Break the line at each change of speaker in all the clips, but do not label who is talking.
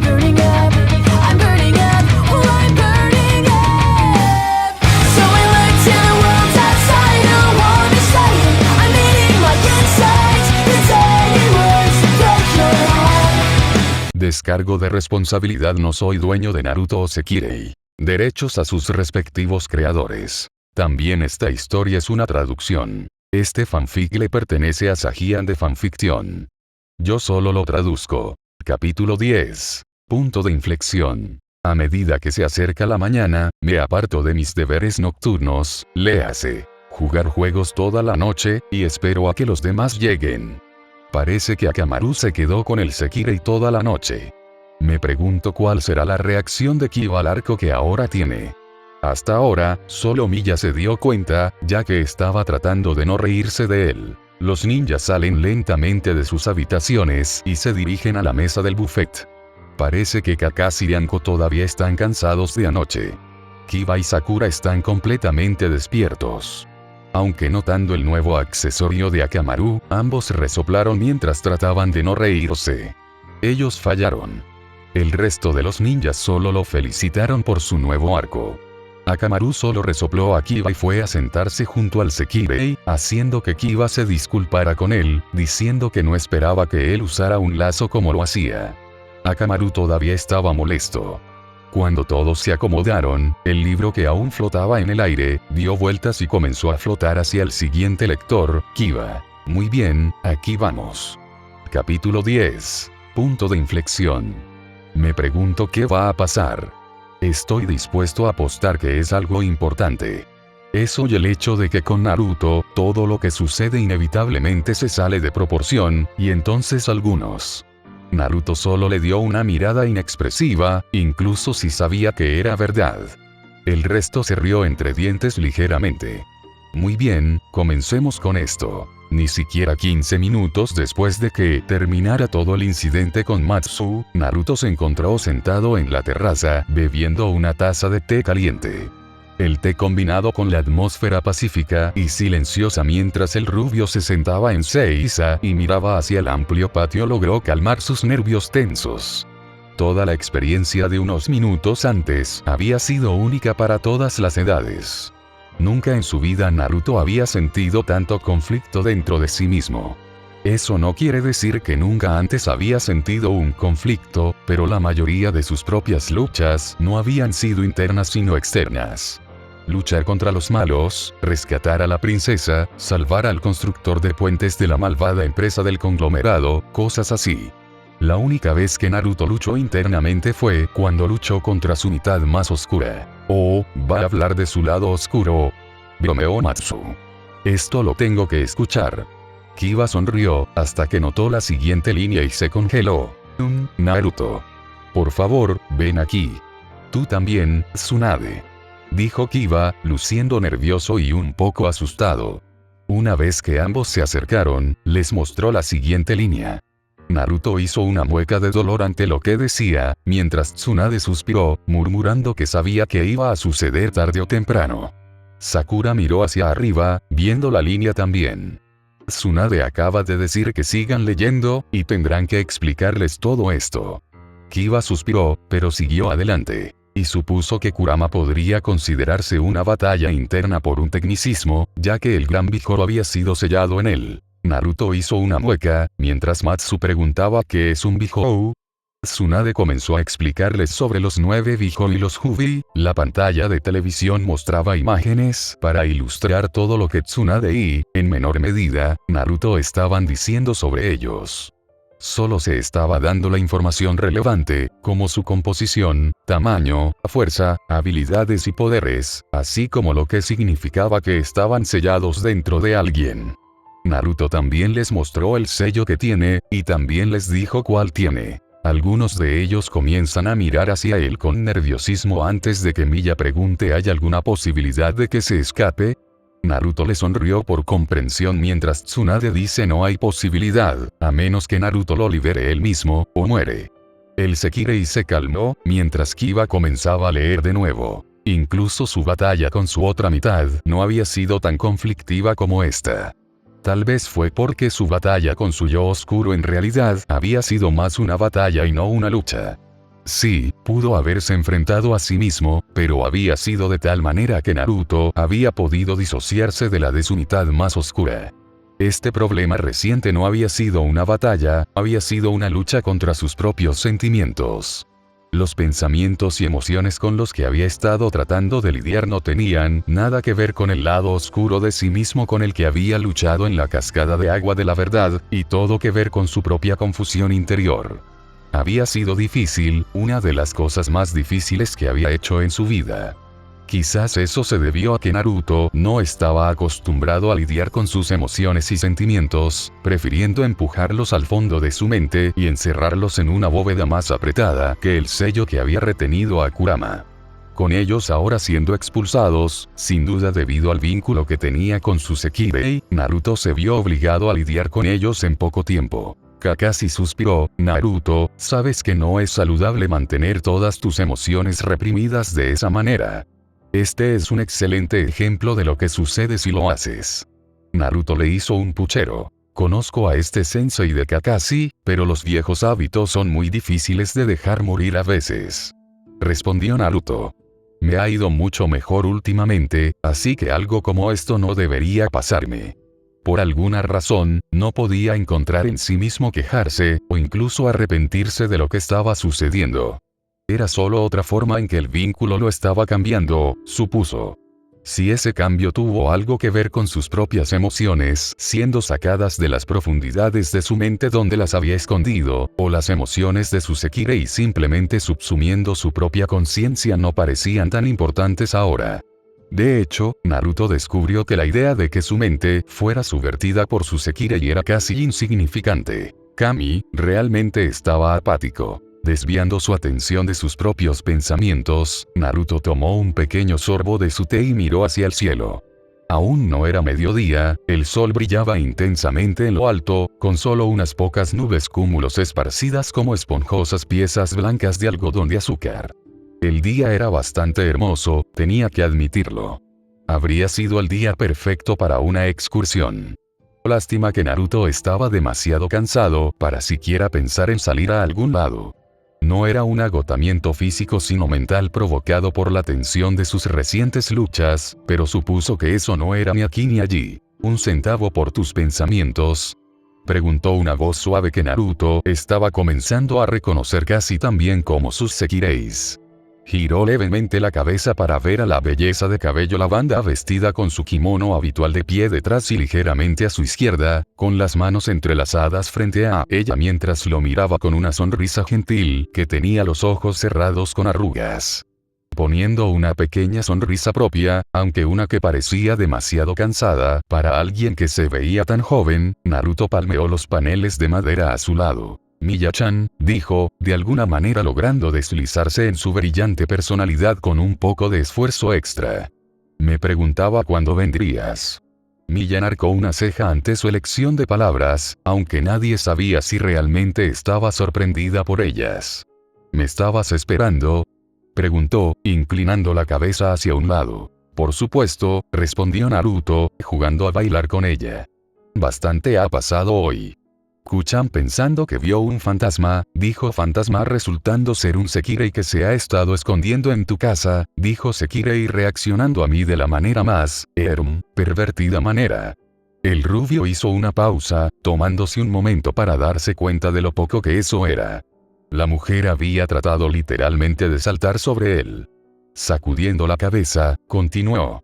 burning up, I'm burning up, oh I'm burning up. So I look to the world outside, I don't wanna say it, I'm eating my insides, it's any words to break your heart.
Descargo de responsabilidad. No soy dueño de Naruto o Sekirei. Derechos a sus respectivos creadores. También esta historia es una traducción. Este fanfic le pertenece a Sajian de Fanfiction. Yo solo lo traduzco. Capítulo 10. Punto de inflexión. A medida que se acerca la mañana, me aparto de mis deberes nocturnos, léase, jugar juegos toda la noche, y espero a que los demás lleguen. Parece que Akamaru se quedó con el Sekirei toda la noche. Me pregunto cuál será la reacción de Kiba al arco que ahora tiene. Hasta ahora, solo Miya se dio cuenta, ya que estaba tratando de no reírse de él. Los ninjas salen lentamente de sus habitaciones y se dirigen a la mesa del buffet. Parece que Kakashi y Anko todavía están cansados de anoche. Kiba y Sakura están completamente despiertos. Aunque notando el nuevo accesorio de Akamaru, ambos resoplaron mientras trataban de no reírse. Ellos fallaron. El resto de los ninjas solo lo felicitaron por su nuevo arco. Akamaru solo resopló a Kiba y fue a sentarse junto al Sekirei, haciendo que Kiba se disculpara con él, diciendo que no esperaba que él usara un lazo como lo hacía. Akamaru todavía estaba molesto. Cuando todos se acomodaron, el libro que aún flotaba en el aire, dio vueltas y comenzó a flotar hacia el siguiente lector, Kiba. Muy bien, aquí vamos. Capítulo 10. Punto de inflexión. Me pregunto qué va a pasar. Estoy dispuesto a apostar que es algo importante. Eso y el hecho de que con Naruto, todo lo que sucede inevitablemente se sale de proporción, y entonces algunos. Naruto solo le dio una mirada inexpresiva, incluso si sabía que era verdad. El resto se rió entre dientes ligeramente. Muy bien, comencemos con esto. Ni siquiera 15 minutos después de que terminara todo el incidente con Matsu, Naruto se encontró sentado en la terraza, bebiendo una taza de té caliente. El té combinado con la atmósfera pacífica y silenciosa mientras el rubio se sentaba en Seiza y miraba hacia el amplio patio logró calmar sus nervios tensos. Toda la experiencia de unos minutos antes había sido única para todas las edades. Nunca en su vida Naruto había sentido tanto conflicto dentro de sí mismo. Eso no quiere decir que nunca antes había sentido un conflicto, pero la mayoría de sus propias luchas no habían sido internas sino externas. Luchar contra los malos, rescatar a la princesa, salvar al constructor de puentes de la malvada empresa del conglomerado, cosas así. La única vez que Naruto luchó internamente fue cuando luchó contra su mitad más oscura. Oh, ¿va a hablar de su lado oscuro? Bromeó Matsu. Esto lo tengo que escuchar. Kiba sonrió, hasta que notó la siguiente línea y se congeló. Naruto. Por favor, ven aquí. Tú también, Tsunade. Dijo Kiba, luciendo nervioso y un poco asustado. Una vez que ambos se acercaron, les mostró la siguiente línea. Naruto hizo una mueca de dolor ante lo que decía, mientras Tsunade suspiró, murmurando que sabía que iba a suceder tarde o temprano. Sakura miró hacia arriba, viendo la línea también. Tsunade acaba de decir que sigan leyendo, y tendrán que explicarles todo esto. Kiba suspiró, pero siguió adelante. Y supuso que Kurama podría considerarse una batalla interna por un tecnicismo, ya que el gran vigor había sido sellado en él. Naruto hizo una mueca, mientras Matsu preguntaba qué es un Bihou. Tsunade comenzó a explicarles sobre los 9 Bihou y los Hubi. La pantalla de televisión mostraba imágenes para ilustrar todo lo que Tsunade y, en menor medida, Naruto estaban diciendo sobre ellos. Solo se estaba dando la información relevante, como su composición, tamaño, fuerza, habilidades y poderes, así como lo que significaba que estaban sellados dentro de alguien. Naruto también les mostró el sello que tiene, y también les dijo cuál tiene. Algunos de ellos comienzan a mirar hacia él con nerviosismo antes de que Miya pregunte ¿hay alguna posibilidad de que se escape? Naruto le sonrió por comprensión mientras Tsunade dice no hay posibilidad, a menos que Naruto lo libere él mismo, o muere. El Sekirei se calmó, mientras Kiba comenzaba a leer de nuevo. Incluso su batalla con su otra mitad no había sido tan conflictiva como esta. Tal vez fue porque su batalla con su yo oscuro en realidad había sido más una batalla y no una lucha. Sí, pudo haberse enfrentado a sí mismo, pero había sido de tal manera que Naruto había podido disociarse de la de su mitad más oscura. Este problema reciente no había sido una batalla, había sido una lucha contra sus propios sentimientos. Los pensamientos y emociones con los que había estado tratando de lidiar no tenían nada que ver con el lado oscuro de sí mismo con el que había luchado en la cascada de agua de la verdad, y todo que ver con su propia confusión interior. Había sido difícil, una de las cosas más difíciles que había hecho en su vida. Quizás eso se debió a que Naruto no estaba acostumbrado a lidiar con sus emociones y sentimientos, prefiriendo empujarlos al fondo de su mente y encerrarlos en una bóveda más apretada que el sello que había retenido a Kurama. Con ellos ahora siendo expulsados, sin duda debido al vínculo que tenía con su Sekirei, Naruto se vio obligado a lidiar con ellos en poco tiempo. Kakashi suspiró, Naruto, sabes que no es saludable mantener todas tus emociones reprimidas de esa manera. Este es un excelente ejemplo de lo que sucede si lo haces. Naruto le hizo un puchero. Conozco a este sensei de Kakashi, pero los viejos hábitos son muy difíciles de dejar morir a veces. Respondió Naruto. Me ha ido mucho mejor últimamente, así que algo como esto no debería pasarme. Por alguna razón, no podía encontrar en sí mismo quejarse, o incluso arrepentirse de lo que estaba sucediendo. Era solo otra forma en que el vínculo lo estaba cambiando, supuso. Si ese cambio tuvo algo que ver con sus propias emociones siendo sacadas de las profundidades de su mente donde las había escondido, o las emociones de su Sekirei simplemente subsumiendo su propia conciencia no parecían tan importantes ahora. De hecho, Naruto descubrió que la idea de que su mente fuera subvertida por su Sekirei era casi insignificante. Kami realmente estaba apático. Desviando su atención de sus propios pensamientos, Naruto tomó un pequeño sorbo de su té y miró hacia el cielo. Aún no era mediodía, el sol brillaba intensamente en lo alto, con solo unas pocas nubes cúmulos esparcidas como esponjosas piezas blancas de algodón de azúcar. El día era bastante hermoso, tenía que admitirlo. Habría sido el día perfecto para una excursión. Lástima que Naruto estaba demasiado cansado para siquiera pensar en salir a algún lado. No era un agotamiento físico sino mental provocado por la tensión de sus recientes luchas, pero supuso que eso no era ni aquí ni allí. ¿Un centavo por tus pensamientos?, preguntó una voz suave que Naruto estaba comenzando a reconocer casi tan bien como sus Sekireis. Giró levemente la cabeza para ver a la belleza de cabello lavanda vestida con su kimono habitual de pie detrás y ligeramente a su izquierda, con las manos entrelazadas frente a ella mientras lo miraba con una sonrisa gentil que tenía los ojos cerrados con arrugas. Poniendo una pequeña sonrisa propia, aunque una que parecía demasiado cansada para alguien que se veía tan joven, Naruto palmeó los paneles de madera a su lado. Miya-chan, dijo, de alguna manera logrando deslizarse en su brillante personalidad con un poco de esfuerzo extra. Me preguntaba cuándo vendrías. Miya enarcó una ceja ante su elección de palabras, aunque nadie sabía si realmente estaba sorprendida por ellas. ¿Me estabas esperando?, preguntó, inclinando la cabeza hacia un lado. Por supuesto, respondió Naruto, jugando a bailar con ella. Bastante ha pasado hoy. Kuchan pensando que vio un fantasma, dijo fantasma resultando ser un Sekirei que se ha estado escondiendo en tu casa, dijo Sekirei reaccionando a mí de la manera más, pervertida manera. El rubio hizo una pausa, tomándose un momento para darse cuenta de lo poco que eso era. La mujer había tratado literalmente de saltar sobre él. Sacudiendo la cabeza, continuó.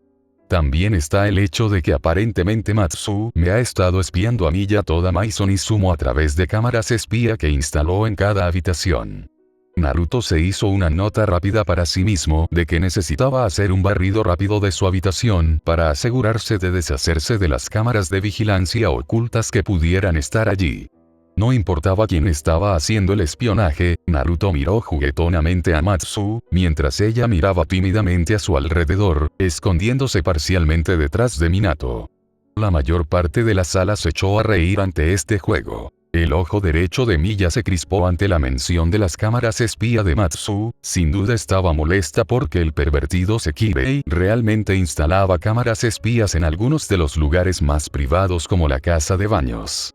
También está el hecho de que aparentemente Matsu me ha estado espiando a mí y a toda Maison Izumo a través de cámaras espía que instaló en cada habitación. Naruto se hizo una nota rápida para sí mismo de que necesitaba hacer un barrido rápido de su habitación para asegurarse de deshacerse de las cámaras de vigilancia ocultas que pudieran estar allí. No importaba quién estaba haciendo el espionaje, Naruto miró juguetonamente a Matsu, mientras ella miraba tímidamente a su alrededor, escondiéndose parcialmente detrás de Minato. La mayor parte de la sala se echó a reír ante este juego. El ojo derecho de Miya se crispó ante la mención de las cámaras espía de Matsu, sin duda estaba molesta porque el pervertido Sekirei realmente instalaba cámaras espías en algunos de los lugares más privados como la casa de baños.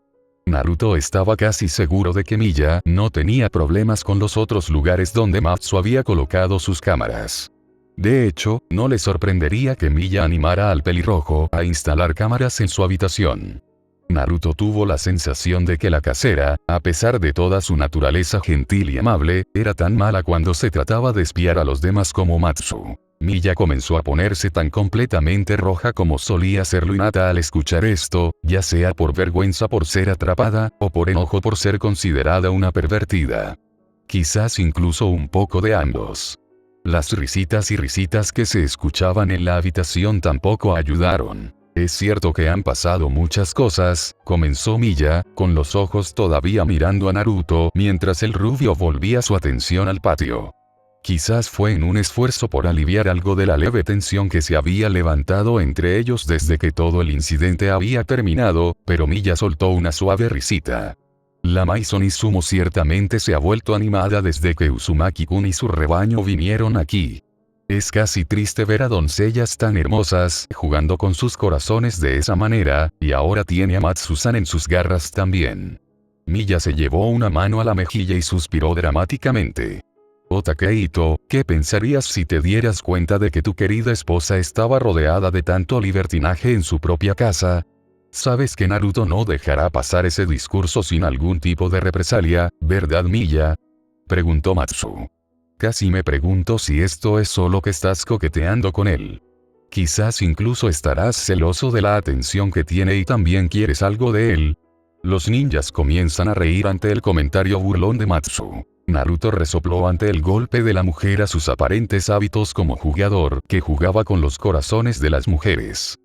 Naruto estaba casi seguro de que Miya no tenía problemas con los otros lugares donde Matsu había colocado sus cámaras. De hecho, no le sorprendería que Miya animara al pelirrojo a instalar cámaras en su habitación. Naruto tuvo la sensación de que la casera, a pesar de toda su naturaleza gentil y amable, era tan mala cuando se trataba de espiar a los demás como Matsu. Miya comenzó a ponerse tan completamente roja como solía serlo Hinata al escuchar esto, ya sea por vergüenza por ser atrapada, o por enojo por ser considerada una pervertida. Quizás incluso un poco de ambos. Las risitas y risitas que se escuchaban en la habitación tampoco ayudaron. Es cierto que han pasado muchas cosas, comenzó Miya, con los ojos todavía mirando a Naruto mientras el rubio volvía su atención al patio. Quizás fue en un esfuerzo por aliviar algo de la leve tensión que se había levantado entre ellos desde que todo el incidente había terminado, pero Miya soltó una suave risita. La Maison Izumo ciertamente se ha vuelto animada desde que Uzumaki-kun y su rebaño vinieron aquí. Es casi triste ver a doncellas tan hermosas jugando con sus corazones de esa manera, y ahora tiene a Matsu-san en sus garras también. Miya se llevó una mano a la mejilla y suspiró dramáticamente. Takehito, ¿qué pensarías si te dieras cuenta de que tu querida esposa estaba rodeada de tanto libertinaje en su propia casa? Sabes que Naruto no dejará pasar ese discurso sin algún tipo de represalia, ¿verdad, Miya? Preguntó Matsu. Casi me pregunto si esto es solo que estás coqueteando con él. Quizás incluso estarás celoso de la atención que tiene y también quieres algo de él. Los ninjas comienzan a reír ante el comentario burlón de Matsu. Naruto resopló ante el golpe de la mujer a sus aparentes hábitos como jugador que jugaba con los corazones de las mujeres.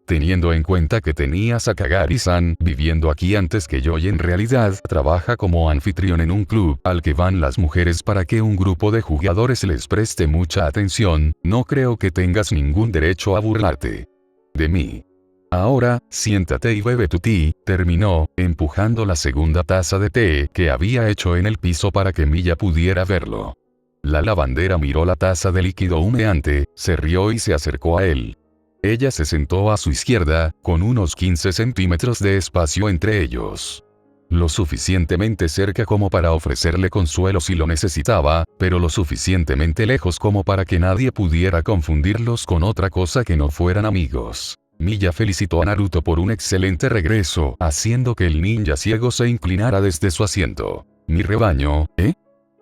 Teniendo en cuenta que tenía a Sakagari-san viviendo aquí antes que yo y en realidad trabaja como anfitrión en un club al que van las mujeres para que un grupo de jugadores les preste mucha atención, no creo que tengas ningún derecho a burlarte de mí. Ahora, siéntate y bebe tu té, terminó, empujando la segunda taza de té que había hecho en el piso para que Miya pudiera verlo. La lavandera miró la taza de líquido humeante, se rió y se acercó a él. Ella se sentó a su izquierda, con unos 15 centímetros de espacio entre ellos. Lo suficientemente cerca como para ofrecerle consuelo si lo necesitaba, pero lo suficientemente lejos como para que nadie pudiera confundirlos con otra cosa que no fueran amigos. Miya felicitó a Naruto por un excelente regreso, haciendo que el ninja ciego se inclinara desde su asiento. ¿Mi rebaño, eh?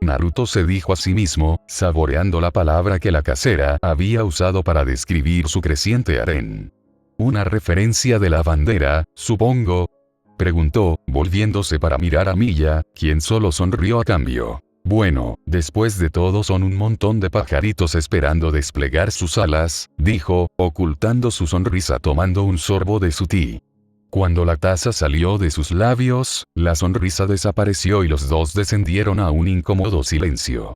Naruto se dijo a sí mismo, saboreando la palabra que la casera había usado para describir su creciente harén. ¿Una referencia de la bandera, supongo?, preguntó, volviéndose para mirar a Miya, quien solo sonrió a cambio. Bueno, después de todo son un montón de pajaritos esperando desplegar sus alas, dijo, ocultando su sonrisa tomando un sorbo de su té. Cuando la taza salió de sus labios, la sonrisa desapareció y los dos descendieron a un incómodo silencio.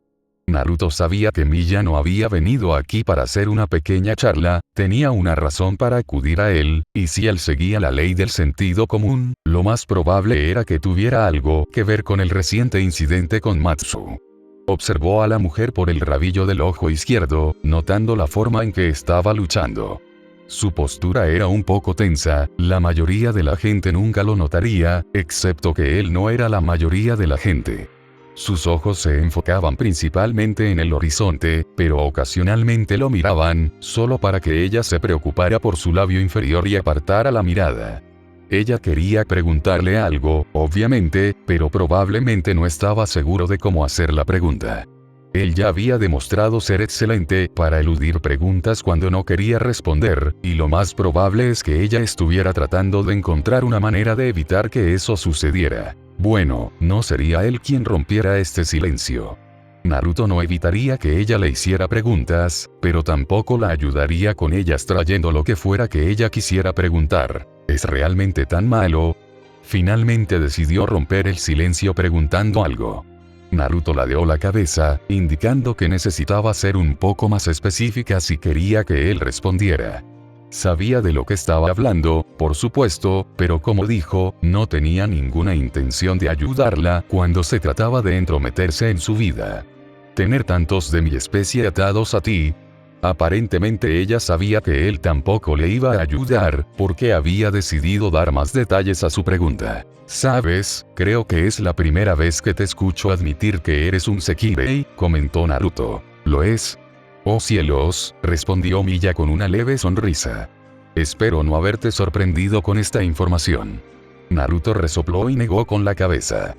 Naruto sabía que Miya no había venido aquí para hacer una pequeña charla, tenía una razón para acudir a él, y si él seguía la ley del sentido común, lo más probable era que tuviera algo que ver con el reciente incidente con Matsu. Observó a la mujer por el rabillo del ojo izquierdo, notando la forma en que estaba luchando. Su postura era un poco tensa, la mayoría de la gente nunca lo notaría, excepto que él no era la mayoría de la gente. Sus ojos se enfocaban principalmente en el horizonte, pero ocasionalmente lo miraban, solo para que ella se preocupara por su labio inferior y apartara la mirada. Ella quería preguntarle algo, obviamente, pero probablemente no estaba seguro de cómo hacer la pregunta. Él ya había demostrado ser excelente para eludir preguntas cuando no quería responder, y lo más probable es que ella estuviera tratando de encontrar una manera de evitar que eso sucediera. Bueno, no sería él quien rompiera este silencio. Naruto no evitaría que ella le hiciera preguntas, pero tampoco la ayudaría con ellas trayendo lo que fuera que ella quisiera preguntar. ¿Es realmente tan malo? Finalmente decidió romper el silencio preguntando algo. Naruto ladeó la cabeza, indicando que necesitaba ser un poco más específica si quería que él respondiera. Sabía de lo que estaba hablando, por supuesto, pero como dijo, no tenía ninguna intención de ayudarla cuando se trataba de entrometerse en su vida. ¿Tener tantos de mi especie atados a ti? Aparentemente ella sabía que él tampoco le iba a ayudar, porque había decidido dar más detalles a su pregunta. ¿Sabes? Creo que es la primera vez que te escucho admitir que eres un Sekirei, comentó Naruto. ¿Lo es? Oh cielos, respondió Miya con una leve sonrisa. Espero no haberte sorprendido con esta información. Naruto resopló y negó con la cabeza.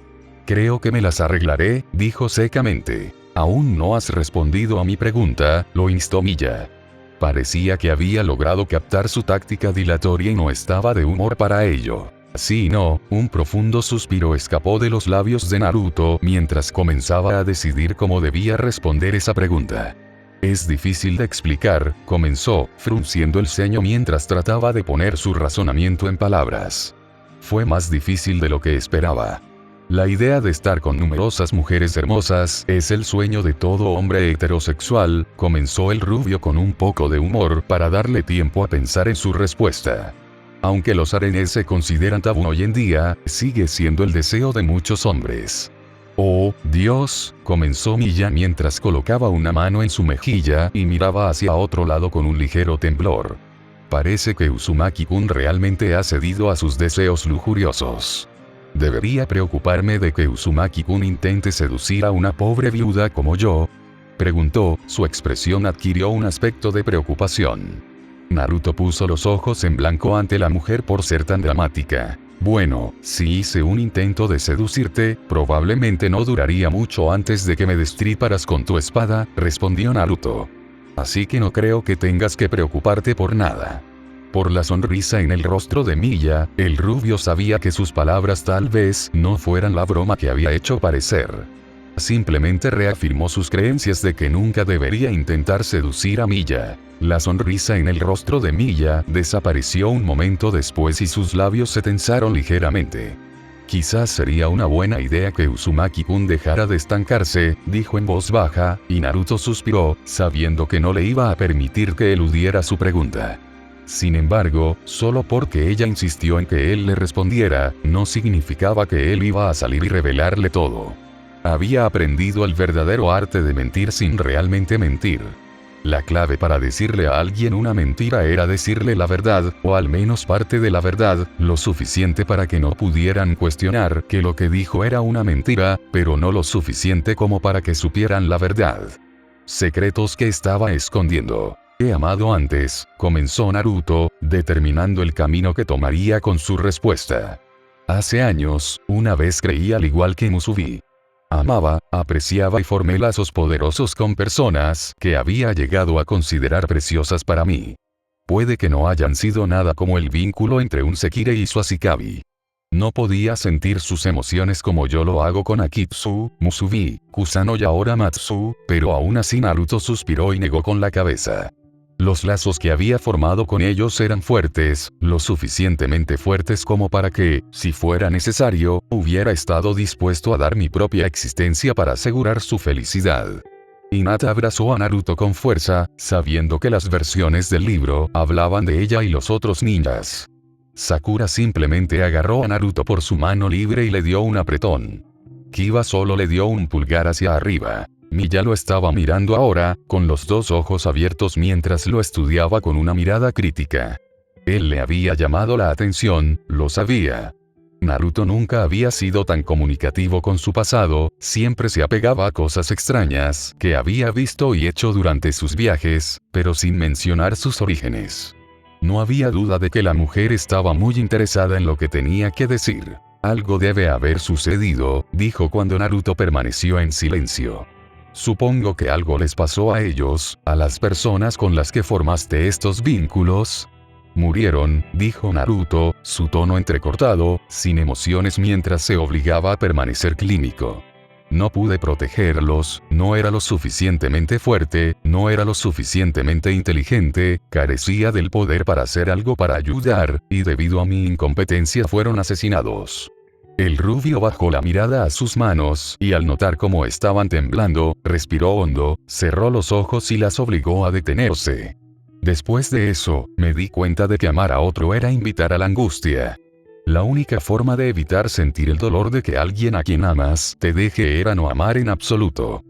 Creo que me las arreglaré, dijo secamente. Aún no has respondido a mi pregunta, lo instó Miya. Parecía que había logrado captar su táctica dilatoria y no estaba de humor para ello. Sí y no, un profundo suspiro escapó de los labios de Naruto mientras comenzaba a decidir cómo debía responder esa pregunta. Es difícil de explicar, comenzó, frunciendo el ceño mientras trataba de poner su razonamiento en palabras. Fue más difícil de lo que esperaba. La idea de estar con numerosas mujeres hermosas es el sueño de todo hombre heterosexual, comenzó el rubio con un poco de humor para darle tiempo a pensar en su respuesta. Aunque los harenes se consideran tabú hoy en día, sigue siendo el deseo de muchos hombres. Oh, Dios, comenzó Miya mientras colocaba una mano en su mejilla y miraba hacia otro lado con un ligero temblor. Parece que Uzumaki-kun realmente ha cedido a sus deseos lujuriosos. ¿Debería preocuparme de que Uzumaki-kun intente seducir a una pobre viuda como yo? Preguntó, su expresión adquirió un aspecto de preocupación. Naruto puso los ojos en blanco ante la mujer por ser tan dramática. Bueno, si hice un intento de seducirte, probablemente no duraría mucho antes de que me destriparas con tu espada, respondió Naruto. Así que no creo que tengas que preocuparte por nada. Por la sonrisa en el rostro de Miya, el rubio sabía que sus palabras tal vez no fueran la broma que había hecho parecer. Simplemente reafirmó sus creencias de que nunca debería intentar seducir a Miya. La sonrisa en el rostro de Miya desapareció un momento después y sus labios se tensaron ligeramente. Quizás sería una buena idea que Uzumaki-kun dejara de estancarse, dijo en voz baja, y Naruto suspiró, sabiendo que no le iba a permitir que eludiera su pregunta. Sin embargo, solo porque ella insistió en que él le respondiera, no significaba que él iba a salir y revelarle todo. Había aprendido el verdadero arte de mentir sin realmente mentir. La clave para decirle a alguien una mentira era decirle la verdad, o al menos parte de la verdad, lo suficiente para que no pudieran cuestionar que lo que dijo era una mentira, pero no lo suficiente como para que supieran la verdad. Secretos que estaba escondiendo. He amado antes, comenzó Naruto, determinando el camino que tomaría con su respuesta. Hace años, una vez creí al igual que Musubi. Amaba, apreciaba y formé lazos poderosos con personas que había llegado a considerar preciosas para mí. Puede que no hayan sido nada como el vínculo entre un Sekirei y su Ashikabi. No podía sentir sus emociones como yo lo hago con Akitsu, Musubi, Kusano y ahora Matsu, pero aún así Naruto suspiró y negó con la cabeza. Los lazos que había formado con ellos eran fuertes, lo suficientemente fuertes como para que, si fuera necesario, hubiera estado dispuesto a dar mi propia existencia para asegurar su felicidad. Hinata abrazó a Naruto con fuerza, sabiendo que las versiones del libro hablaban de ella y los otros ninjas. Sakura simplemente agarró a Naruto por su mano libre y le dio un apretón. Kiba solo le dio un pulgar hacia arriba. Miya lo estaba mirando ahora, con los dos ojos abiertos mientras lo estudiaba con una mirada crítica. Él le había llamado la atención, lo sabía. Naruto nunca había sido tan comunicativo con su pasado, siempre se apegaba a cosas extrañas que había visto y hecho durante sus viajes, pero sin mencionar sus orígenes. No había duda de que la mujer estaba muy interesada en lo que tenía que decir. Algo debe haber sucedido, dijo cuando Naruto permaneció en silencio. Supongo que algo les pasó a ellos, a las personas con las que formaste estos vínculos. Murieron, dijo Naruto, su tono entrecortado, sin emociones mientras se obligaba a permanecer clínico. No pude protegerlos, no era lo suficientemente fuerte, no era lo suficientemente inteligente, carecía del poder para hacer algo para ayudar, y debido a mi incompetencia fueron asesinados. El rubio bajó la mirada a sus manos y al notar cómo estaban temblando, respiró hondo, cerró los ojos y las obligó a detenerse. Después de eso, me di cuenta de que amar a otro era invitar a la angustia. La única forma de evitar sentir el dolor de que alguien a quien amas te deje era no amar en absoluto.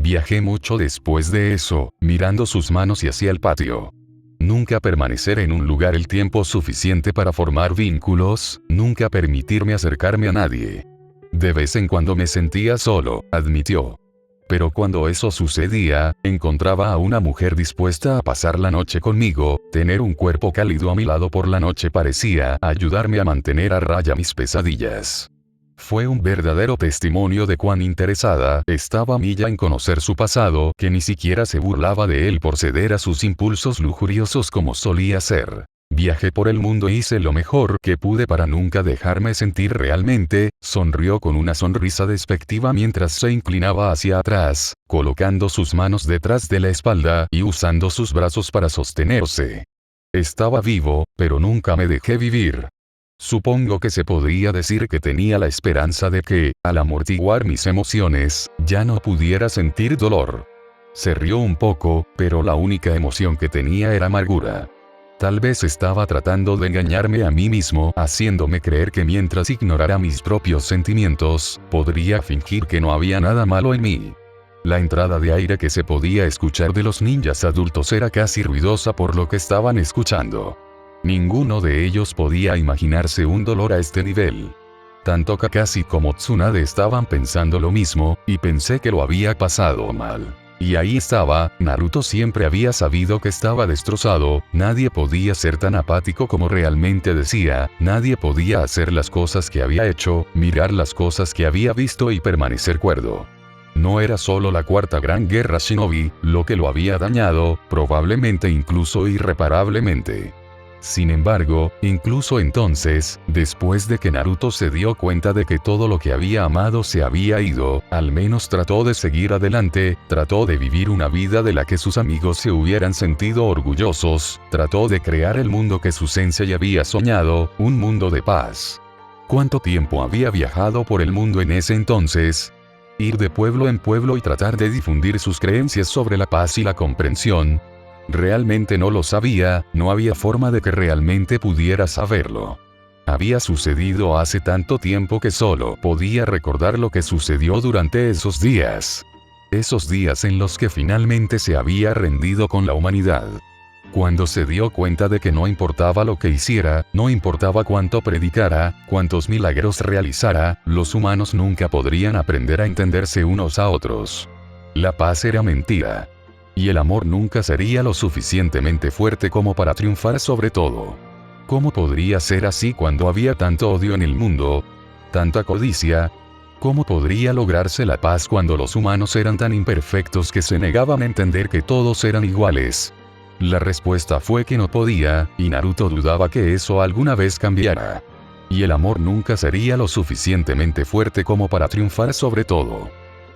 Viajé mucho después de eso, mirando sus manos y hacia el patio. Nunca permanecer en un lugar el tiempo suficiente para formar vínculos, nunca permitirme acercarme a nadie. De vez en cuando me sentía solo, admitió. Pero cuando eso sucedía, encontraba a una mujer dispuesta a pasar la noche conmigo, tener un cuerpo cálido a mi lado por la noche parecía ayudarme a mantener a raya mis pesadillas. Fue un verdadero testimonio de cuán interesada estaba Milla en conocer su pasado, que ni siquiera se burlaba de él por ceder a sus impulsos lujuriosos como solía ser. Viajé por el mundo e hice lo mejor que pude para nunca dejarme sentir realmente, sonrió con una sonrisa despectiva mientras se inclinaba hacia atrás, colocando sus manos detrás de la espalda y usando sus brazos para sostenerse. Estaba vivo, pero nunca me dejé vivir. Supongo que se podría decir que tenía la esperanza de que, al amortiguar mis emociones, ya no pudiera sentir dolor. Se rió un poco, pero la única emoción que tenía era amargura. Tal vez estaba tratando de engañarme a mí mismo, haciéndome creer que mientras ignorara mis propios sentimientos, podría fingir que no había nada malo en mí. La entrada de aire que se podía escuchar de los ninjas adultos era casi ruidosa por lo que estaban escuchando. Ninguno de ellos podía imaginarse un dolor a este nivel. Tanto Kakashi como Tsunade estaban pensando lo mismo, y pensé que lo había pasado mal. Y ahí estaba, Naruto siempre había sabido que estaba destrozado, nadie podía ser tan apático como realmente decía, nadie podía hacer las cosas que había hecho, mirar las cosas que había visto y permanecer cuerdo. No era solo la cuarta gran guerra shinobi, lo que lo había dañado, probablemente incluso irreparablemente. Sin embargo, incluso entonces, después de que Naruto se dio cuenta de que todo lo que había amado se había ido, al menos trató de seguir adelante, trató de vivir una vida de la que sus amigos se hubieran sentido orgullosos, trató de crear el mundo que su sensei había soñado, un mundo de paz. ¿Cuánto tiempo había viajado por el mundo en ese entonces? Ir de pueblo en pueblo y tratar de difundir sus creencias sobre la paz y la comprensión. Realmente no lo sabía, no había forma de que realmente pudiera saberlo. Había sucedido hace tanto tiempo que solo podía recordar lo que sucedió durante esos días. Esos días en los que finalmente se había rendido con la humanidad. Cuando se dio cuenta de que no importaba lo que hiciera, no importaba cuánto predicara, cuántos milagros realizara, los humanos nunca podrían aprender a entenderse unos a otros. La paz era mentira. Y el amor nunca sería lo suficientemente fuerte como para triunfar sobre todo. ¿Cómo podría ser así cuando había tanto odio en el mundo? ¿Tanta codicia? ¿Cómo podría lograrse la paz cuando los humanos eran tan imperfectos que se negaban a entender que todos eran iguales? La respuesta fue que no podía, y Naruto dudaba que eso alguna vez cambiara. Y el amor nunca sería lo suficientemente fuerte como para triunfar sobre todo.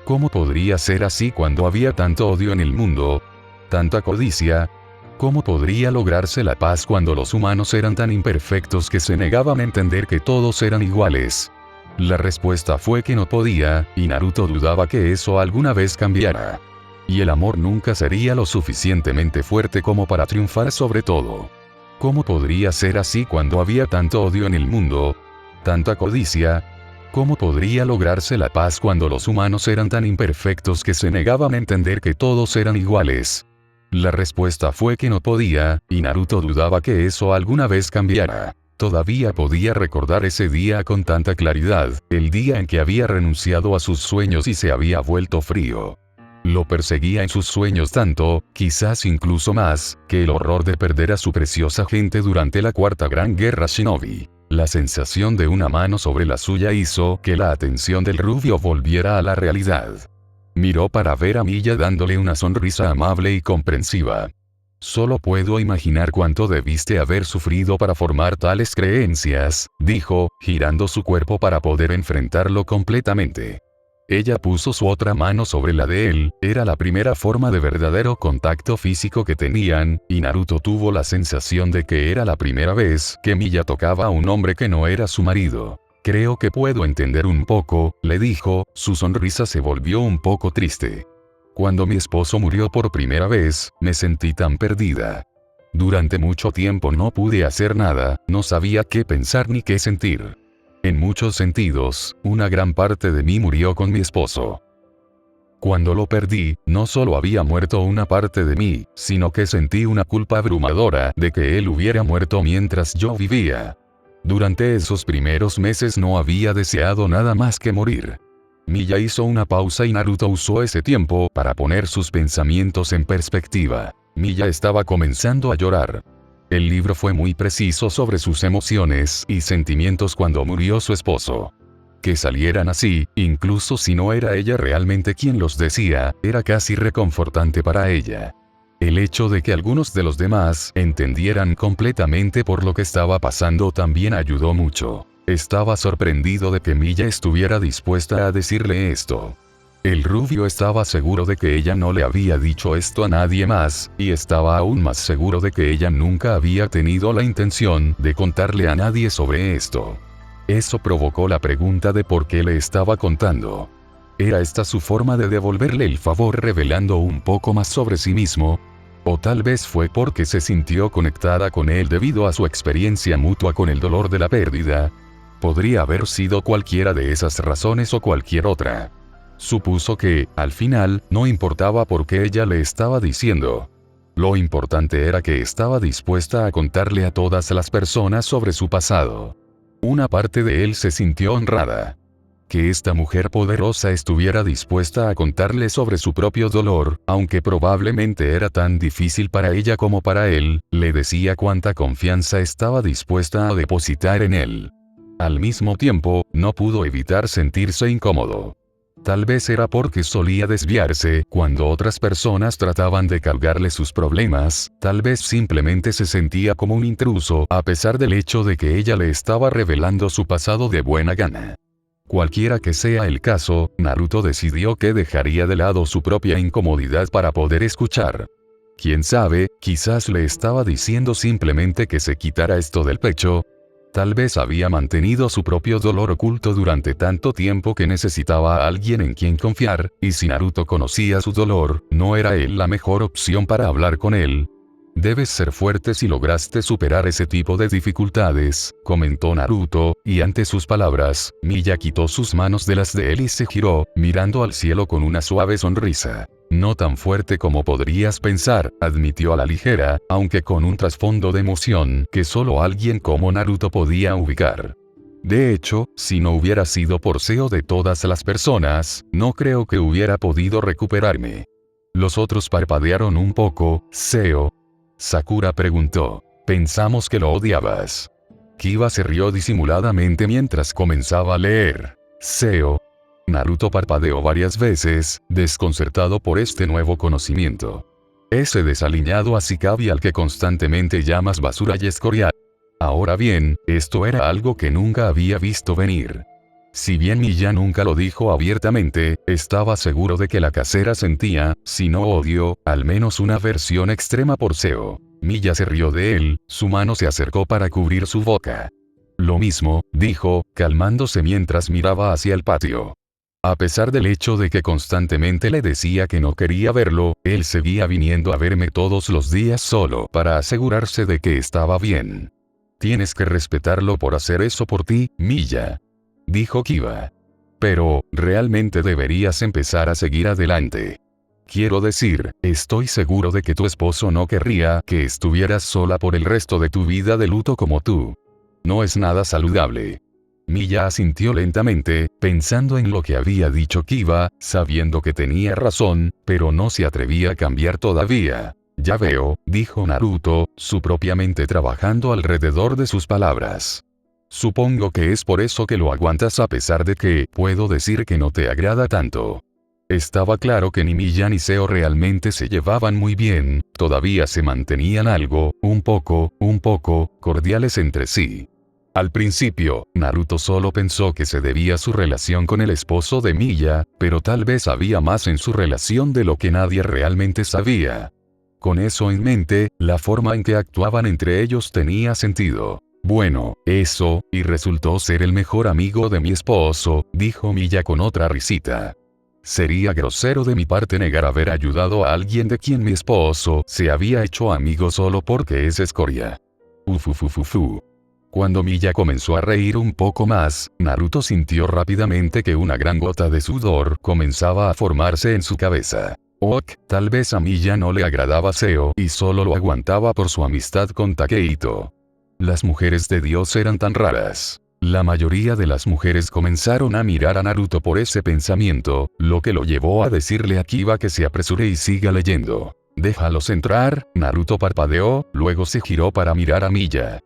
¿Cómo podría ser así cuando había tanto odio en el mundo? ¿Tanta codicia? ¿Cómo podría lograrse la paz cuando los humanos eran tan imperfectos que se negaban a entender que todos eran iguales? La respuesta fue que no podía, y Naruto dudaba que eso alguna vez cambiara. Y el amor nunca sería lo suficientemente fuerte como para triunfar sobre todo. ¿Cómo podría ser así cuando había tanto odio en el mundo? ¿Tanta codicia? ¿Cómo podría lograrse la paz cuando los humanos eran tan imperfectos que se negaban a entender que todos eran iguales? La respuesta fue que no podía, y Naruto dudaba que eso alguna vez cambiara. Todavía podía recordar ese día con tanta claridad, el día en que había renunciado a sus sueños y se había vuelto frío. Lo perseguía en sus sueños tanto, quizás incluso más, que el horror de perder a su preciosa gente durante la cuarta gran guerra shinobi. La sensación de una mano sobre la suya hizo que la atención del rubio volviera a la realidad. Miró para ver a Milla dándole una sonrisa amable y comprensiva. Solo puedo imaginar cuánto debiste haber sufrido para formar tales creencias, dijo, girando su cuerpo para poder enfrentarlo completamente. Ella puso su otra mano sobre la de él, era la primera forma de verdadero contacto físico que tenían, y Naruto tuvo la sensación de que era la primera vez que Milla tocaba a un hombre que no era su marido. Creo que puedo entender un poco, le dijo, su sonrisa se volvió un poco triste. Cuando mi esposo murió por primera vez, me sentí tan perdida. Durante mucho tiempo no pude hacer nada, no sabía qué pensar ni qué sentir. En muchos sentidos, una gran parte de mí murió con mi esposo. Cuando lo perdí, no solo había muerto una parte de mí, sino que sentí una culpa abrumadora de que él hubiera muerto mientras yo vivía. Durante esos primeros meses no había deseado nada más que morir. Miya hizo una pausa y Naruto usó ese tiempo para poner sus pensamientos en perspectiva. Miya estaba comenzando a llorar. El libro fue muy preciso sobre sus emociones y sentimientos cuando murió su esposo. Que salieran así, incluso si no era ella realmente quien los decía, era casi reconfortante para ella. El hecho de que algunos de los demás entendieran completamente por lo que estaba pasando también ayudó mucho. Estaba sorprendido de que Miya estuviera dispuesta a decirle esto. El rubio estaba seguro de que ella no le había dicho esto a nadie más, y estaba aún más seguro de que ella nunca había tenido la intención de contarle a nadie sobre esto. Eso provocó la pregunta de por qué le estaba contando. ¿Era esta su forma de devolverle el favor revelando un poco más sobre sí mismo? O tal vez fue porque se sintió conectada con él debido a su experiencia mutua con el dolor de la pérdida. Podría haber sido cualquiera de esas razones o cualquier otra. Supuso que, al final, no importaba por qué ella le estaba diciendo. Lo importante era que estaba dispuesta a contarle a todas las personas sobre su pasado. Una parte de él se sintió honrada. Que esta mujer poderosa estuviera dispuesta a contarle sobre su propio dolor, aunque probablemente era tan difícil para ella como para él, le decía cuánta confianza estaba dispuesta a depositar en él. Al mismo tiempo, no pudo evitar sentirse incómodo. Tal vez era porque solía desviarse cuando otras personas trataban de cargarle sus problemas, tal vez simplemente se sentía como un intruso a pesar del hecho de que ella le estaba revelando su pasado de buena gana. Cualquiera que sea el caso, Naruto decidió que dejaría de lado su propia incomodidad para poder escuchar. Quién sabe, quizás le estaba diciendo simplemente que se quitara esto del pecho. Tal vez había mantenido su propio dolor oculto durante tanto tiempo que necesitaba a alguien en quien confiar, y si Naruto conocía su dolor, ¿no era él la mejor opción para hablar con él? Debes ser fuerte si lograste superar ese tipo de dificultades, comentó Naruto, y ante sus palabras, Miya quitó sus manos de las de él y se giró, mirando al cielo con una suave sonrisa. No tan fuerte como podrías pensar, admitió a la ligera, aunque con un trasfondo de emoción que solo alguien como Naruto podía ubicar. De hecho, si no hubiera sido por Seo de todas las personas, no creo que hubiera podido recuperarme. Los otros parpadearon un poco. Seo. Sakura preguntó. Pensamos que lo odiabas. Kiba se rió disimuladamente mientras comenzaba a leer. Seo. Naruto parpadeó varias veces, desconcertado por este nuevo conocimiento. Ese desaliñado Ashikabi al que constantemente llamas basura y escoria. Ahora bien, esto era algo que nunca había visto venir. Si bien Miya nunca lo dijo abiertamente, estaba seguro de que la casera sentía, si no odio, al menos una aversión extrema por Seo. Miya se rió de él, su mano se acercó para cubrir su boca. Lo mismo, dijo, calmándose mientras miraba hacia el patio. A pesar del hecho de que constantemente le decía que no quería verlo, él seguía viniendo a verme todos los días solo para asegurarse de que estaba bien. Tienes que respetarlo por hacer eso por ti, Miya. Dijo Kiba. Pero, realmente deberías empezar a seguir adelante. Quiero decir, estoy seguro de que tu esposo no querría que estuvieras sola por el resto de tu vida de luto como tú. No es nada saludable. Miya asintió lentamente, pensando en lo que había dicho Kiba, sabiendo que tenía razón, pero no se atrevía a cambiar todavía. Ya veo, dijo Naruto, su propia mente trabajando alrededor de sus palabras. Supongo que es por eso que lo aguantas a pesar de que, puedo decir que no te agrada tanto. Estaba claro que ni Miya ni Seo realmente se llevaban muy bien, todavía se mantenían algo, un poco, cordiales entre sí. Al principio, Naruto solo pensó que se debía a su relación con el esposo de Miya, pero tal vez había más en su relación de lo que nadie realmente sabía. Con eso en mente, la forma en que actuaban entre ellos tenía sentido. Bueno, eso, y resultó ser el mejor amigo de mi esposo, dijo Miya con otra risita. Sería grosero de mi parte negar haber ayudado a alguien de quien mi esposo se había hecho amigo solo porque es escoria. Ufufufufu. Cuando Miya comenzó a reír un poco más, Naruto sintió rápidamente que una gran gota de sudor comenzaba a formarse en su cabeza. Tal vez a Miya no le agradaba Seo y solo lo aguantaba por su amistad con Takehito. Las mujeres de Dios eran tan raras. La mayoría de las mujeres comenzaron a mirar a Naruto por ese pensamiento, lo que lo llevó a decirle a Kiba que se apresure y siga leyendo. «Déjalos entrar», Naruto parpadeó, luego se giró para mirar a Miya.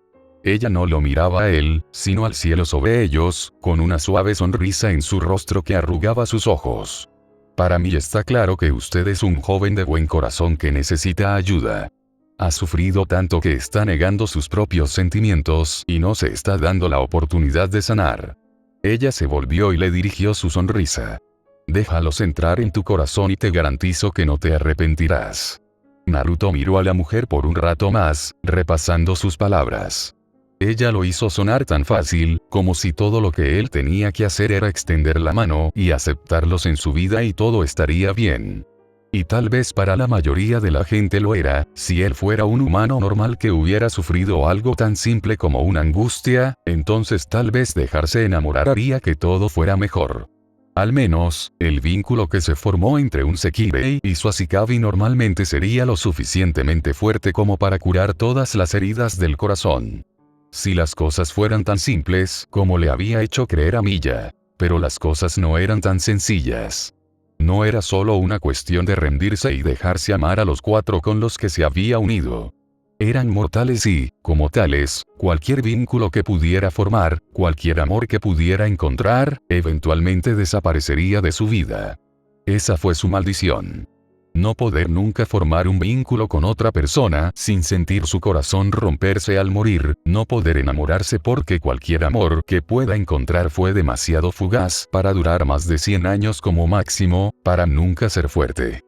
Ella no lo miraba a él, sino al cielo sobre ellos, con una suave sonrisa en su rostro que arrugaba sus ojos. «Para mí está claro que usted es un joven de buen corazón que necesita ayuda. Ha sufrido tanto que está negando sus propios sentimientos y no se está dando la oportunidad de sanar». Ella se volvió y le dirigió su sonrisa. «Déjalos entrar en tu corazón y te garantizo que no te arrepentirás». Naruto miró a la mujer por un rato más, repasando sus palabras. Ella lo hizo sonar tan fácil, como si todo lo que él tenía que hacer era extender la mano y aceptarlos en su vida y todo estaría bien. Y tal vez para la mayoría de la gente lo era, si él fuera un humano normal que hubiera sufrido algo tan simple como una angustia, entonces tal vez dejarse enamorar haría que todo fuera mejor. Al menos, el vínculo que se formó entre un Sekirei y su Ashikabi normalmente sería lo suficientemente fuerte como para curar todas las heridas del corazón. Si las cosas fueran tan simples como le había hecho creer a Miya. Pero las cosas no eran tan sencillas. No era solo una cuestión de rendirse y dejarse amar a los 4 con los que se había unido. Eran mortales y, como tales, cualquier vínculo que pudiera formar, cualquier amor que pudiera encontrar, eventualmente desaparecería de su vida. Esa fue su maldición. No poder nunca formar un vínculo con otra persona sin sentir su corazón romperse al morir, no poder enamorarse porque cualquier amor que pueda encontrar fue demasiado fugaz para durar más de 100 años como máximo, para nunca ser fuerte.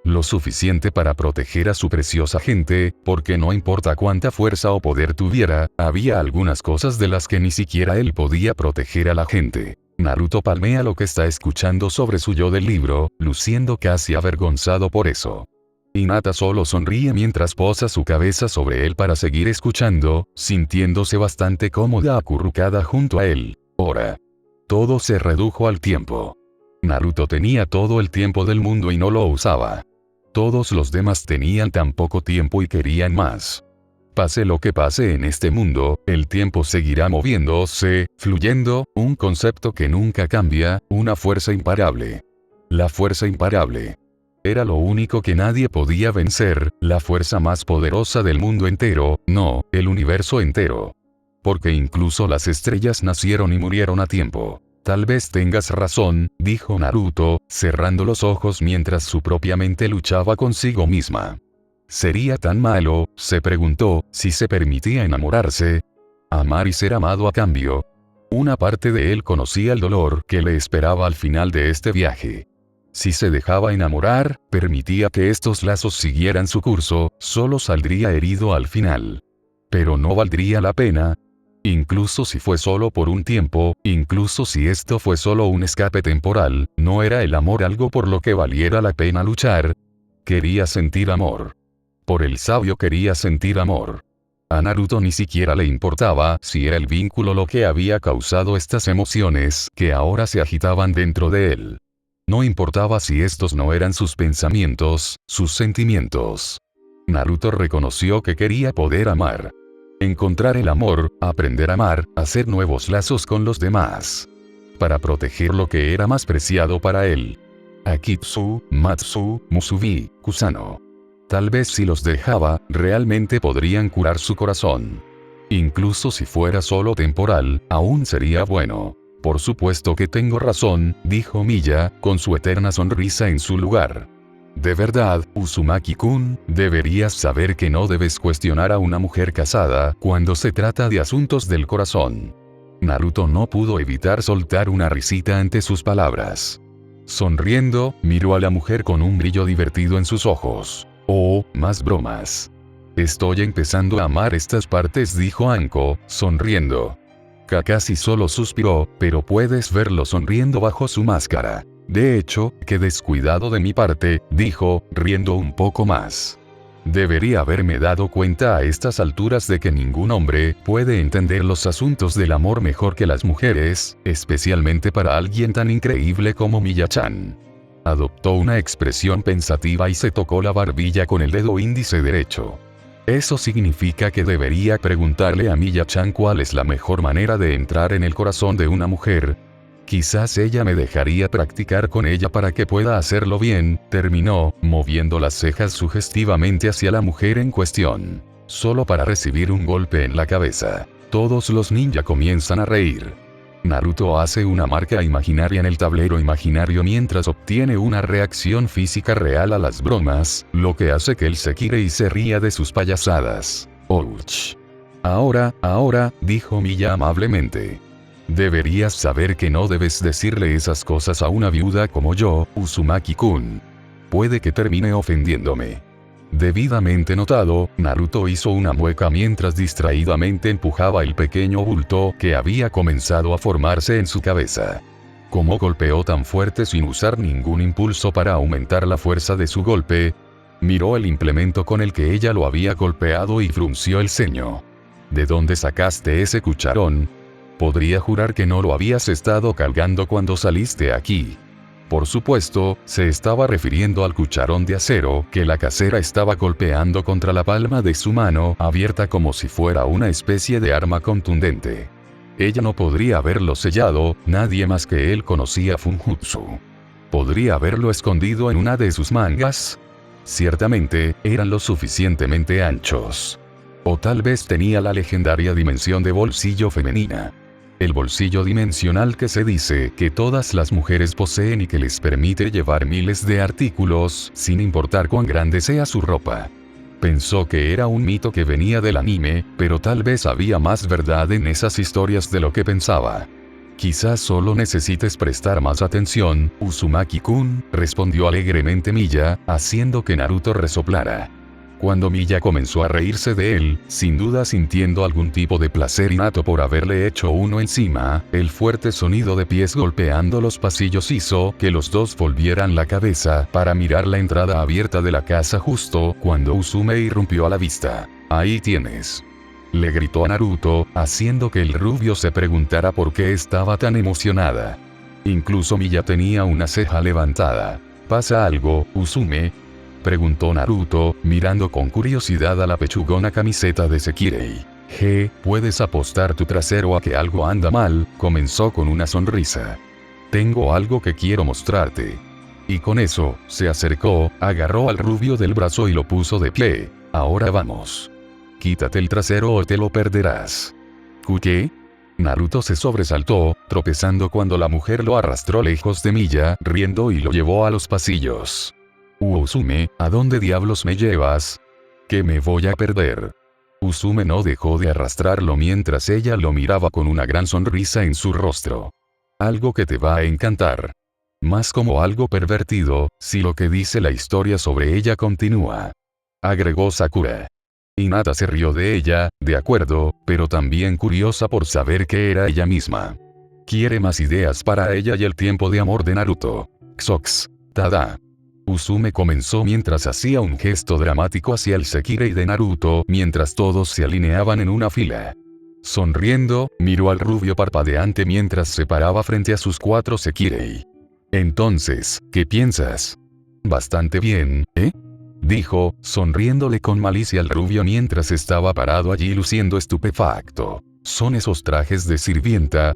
Lo suficiente para proteger a su preciosa gente, porque no importa cuánta fuerza o poder tuviera, había algunas cosas de las que ni siquiera él podía proteger a la gente. Naruto palmea lo que está escuchando sobre su yo del libro, luciendo casi avergonzado por eso. Hinata solo sonríe mientras posa su cabeza sobre él para seguir escuchando, sintiéndose bastante cómoda acurrucada junto a él. Ahora. Todo se redujo al tiempo. Naruto tenía todo el tiempo del mundo y no lo usaba. Todos los demás tenían tan poco tiempo y querían más. Pase lo que pase en este mundo, el tiempo seguirá moviéndose, fluyendo, un concepto que nunca cambia, una fuerza imparable. La fuerza imparable. Era lo único que nadie podía vencer, la fuerza más poderosa del mundo entero, no, el universo entero. Porque incluso las estrellas nacieron y murieron a tiempo. Tal vez tengas razón, dijo Naruto, cerrando los ojos mientras su propia mente luchaba consigo misma. ¿Sería tan malo, se preguntó, si se permitía enamorarse? Amar y ser amado a cambio. Una parte de él conocía el dolor que le esperaba al final de este viaje. Si se dejaba enamorar, permitía que estos lazos siguieran su curso, solo saldría herido al final. Pero no valdría la pena. Incluso si fue solo por un tiempo, incluso si esto fue solo un escape temporal, ¿no era el amor algo por lo que valiera la pena luchar? Quería sentir amor. Por el sabio quería sentir amor. A Naruto ni siquiera le importaba si era el vínculo lo que había causado estas emociones que ahora se agitaban dentro de él. No importaba si estos no eran sus pensamientos, sus sentimientos. Naruto reconoció que quería poder amar. Encontrar el amor, aprender a amar, hacer nuevos lazos con los demás. Para proteger lo que era más preciado para él. Akitsu, Matsu, Musubi, Kusano. Tal vez si los dejaba, realmente podrían curar su corazón. Incluso si fuera solo temporal, aún sería bueno. Por supuesto que tengo razón, dijo Miya, con su eterna sonrisa en su lugar. De verdad, Uzumaki-kun, deberías saber que no debes cuestionar a una mujer casada cuando se trata de asuntos del corazón. Naruto no pudo evitar soltar una risita ante sus palabras. Sonriendo, miró a la mujer con un brillo divertido en sus ojos. Oh, más bromas. Estoy empezando a amar estas partes, dijo Anko, sonriendo. Kakashi solo suspiró, pero puedes verlo sonriendo bajo su máscara. De hecho, qué descuidado de mi parte, dijo, riendo un poco más. Debería haberme dado cuenta a estas alturas de que ningún hombre puede entender los asuntos del amor mejor que las mujeres, especialmente para alguien tan increíble como Miya-chan. Adoptó una expresión pensativa y se tocó la barbilla con el dedo índice derecho. Eso significa que debería preguntarle a Miya-chan cuál es la mejor manera de entrar en el corazón de una mujer. Quizás ella me dejaría practicar con ella para que pueda hacerlo bien, terminó, moviendo las cejas sugestivamente hacia la mujer en cuestión. Solo para recibir un golpe en la cabeza. Todos los ninja comienzan a reír. Naruto hace una marca imaginaria en el tablero imaginario mientras obtiene una reacción física real a las bromas, lo que hace que él se gire y se ría de sus payasadas. Ouch. Ahora, dijo Miya amablemente. Deberías saber que no debes decirle esas cosas a una viuda como yo, Uzumaki-kun. Puede que termine ofendiéndome. Debidamente notado, Naruto hizo una mueca mientras distraídamente empujaba el pequeño bulto que había comenzado a formarse en su cabeza. Como golpeó tan fuerte sin usar ningún impulso para aumentar la fuerza de su golpe, miró el implemento con el que ella lo había golpeado y frunció el ceño. ¿De dónde sacaste ese cucharón? Podría jurar que no lo habías estado cargando cuando saliste aquí. Por supuesto, se estaba refiriendo al cucharón de acero que la casera estaba golpeando contra la palma de su mano abierta como si fuera una especie de arma contundente. Ella no podría haberlo sellado, nadie más que él conocía Funjutsu. ¿Podría haberlo escondido en una de sus mangas? Ciertamente, eran lo suficientemente anchos. O tal vez tenía la legendaria dimensión de bolsillo femenina. El bolsillo dimensional que se dice que todas las mujeres poseen y que les permite llevar miles de artículos, sin importar cuán grande sea su ropa. Pensó que era un mito que venía del anime, pero tal vez había más verdad en esas historias de lo que pensaba. Quizás solo necesites prestar más atención, Uzumaki-kun, respondió alegremente Miya, haciendo que Naruto resoplara. Cuando Miya comenzó a reírse de él, sin duda sintiendo algún tipo de placer innato por haberle hecho uno encima, el fuerte sonido de pies golpeando los pasillos hizo que los dos volvieran la cabeza para mirar la entrada abierta de la casa justo cuando Usume irrumpió a la vista. Ahí tienes. Le gritó a Naruto, haciendo que el rubio se preguntara por qué estaba tan emocionada. Incluso Miya tenía una ceja levantada. ¿Pasa algo, Usume?, preguntó Naruto, mirando con curiosidad a la pechugona camiseta de Sekirei. Puedes apostar tu trasero a que algo anda mal, comenzó con una sonrisa. Tengo algo que quiero mostrarte. Y con eso, se acercó, agarró al rubio del brazo y lo puso de pie. Ahora vamos. Quítate el trasero o te lo perderás. ¿Qué? Naruto se sobresaltó, tropezando cuando la mujer lo arrastró lejos de Miya, riendo y lo llevó a los pasillos. Usume, ¿a dónde diablos me llevas? ¿Qué me voy a perder? Usume no dejó de arrastrarlo mientras ella lo miraba con una gran sonrisa en su rostro. Algo que te va a encantar. Más como algo pervertido, si lo que dice la historia sobre ella continúa. Agregó Sakura. Hinata se rió de ella, de acuerdo, pero también curiosa por saber qué era ella misma. Quiere más ideas para ella y el tiempo de amor de Naruto. Xox. Tada. Usume comenzó mientras hacía un gesto dramático hacia el Sekirei de Naruto mientras todos se alineaban en una fila. Sonriendo, miró al rubio parpadeante mientras se paraba frente a sus 4 Sekirei. Entonces, ¿qué piensas? Bastante bien, ¿eh? Dijo, sonriéndole con malicia al rubio mientras estaba parado allí luciendo estupefacto. ¿Son esos trajes de sirvienta?,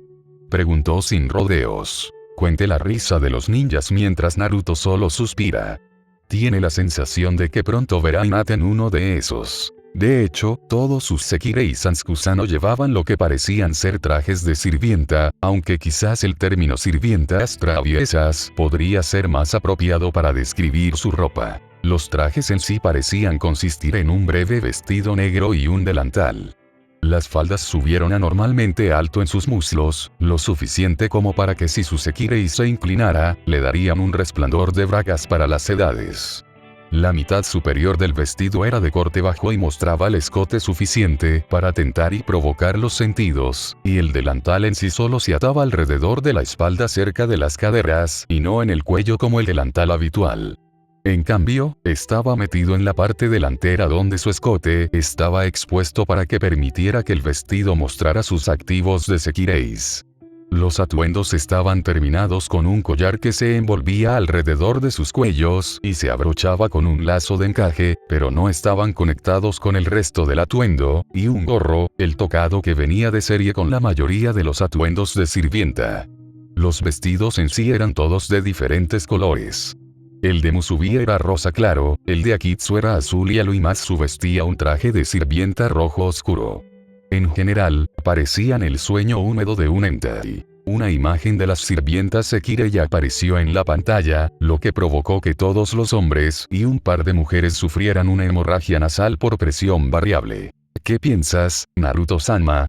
preguntó sin rodeos. Cuente la risa de los ninjas mientras Naruto solo suspira. Tiene la sensación de que pronto verá a Hinata en uno de esos. De hecho, todos sus Sekirei Sanskusano llevaban lo que parecían ser trajes de sirvienta, aunque quizás el término sirvientas traviesas podría ser más apropiado para describir su ropa. Los trajes en sí parecían consistir en un breve vestido negro y un delantal. Las faldas subieron anormalmente alto en sus muslos, lo suficiente como para que si su Sekirei se inclinara, le darían un resplandor de bragas para las edades. La mitad superior del vestido era de corte bajo y mostraba el escote suficiente para tentar y provocar los sentidos, y el delantal en sí solo se ataba alrededor de la espalda cerca de las caderas y no en el cuello como el delantal habitual. En cambio, estaba metido en la parte delantera donde su escote estaba expuesto para que permitiera que el vestido mostrara sus activos de Sekireis. Los atuendos estaban terminados con un collar que se envolvía alrededor de sus cuellos y se abrochaba con un lazo de encaje, pero no estaban conectados con el resto del atuendo, y un gorro, el tocado que venía de serie con la mayoría de los atuendos de sirvienta. Los vestidos en sí eran todos de diferentes colores. El de Musubi era rosa claro, el de Akitsu era azul y Aluimatsu vestía un traje de sirvienta rojo oscuro. En general, parecían el sueño húmedo de un hentai. Una imagen de las sirvientas Sekirei apareció en la pantalla, lo que provocó que todos los hombres y un par de mujeres sufrieran una hemorragia nasal por presión variable. ¿Qué piensas, Naruto-sama?,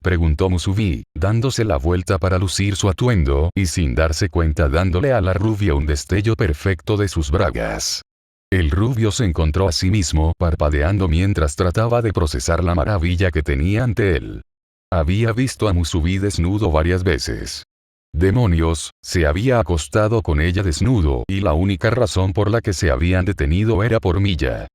preguntó Musubi, dándose la vuelta para lucir su atuendo y sin darse cuenta dándole a la rubia un destello perfecto de sus bragas. El rubio se encontró a sí mismo parpadeando mientras trataba de procesar la maravilla que tenía ante él. Había visto a Musubi desnudo varias veces. Demonios, se había acostado con ella desnudo y la única razón por la que se habían detenido era por Miya.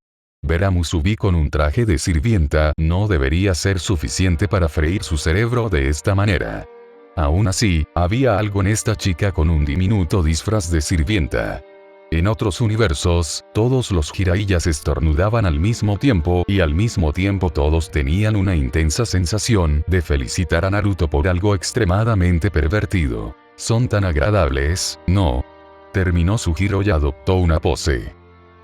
Ver a Musubi con un traje de sirvienta no debería ser suficiente para freír su cerebro de esta manera. Aún así, había algo en esta chica con un diminuto disfraz de sirvienta. En otros universos, todos los Jiraiya estornudaban al mismo tiempo y al mismo tiempo todos tenían una intensa sensación de felicitar a Naruto por algo extremadamente pervertido. Son tan agradables, ¿no? Terminó su giro y adoptó una pose.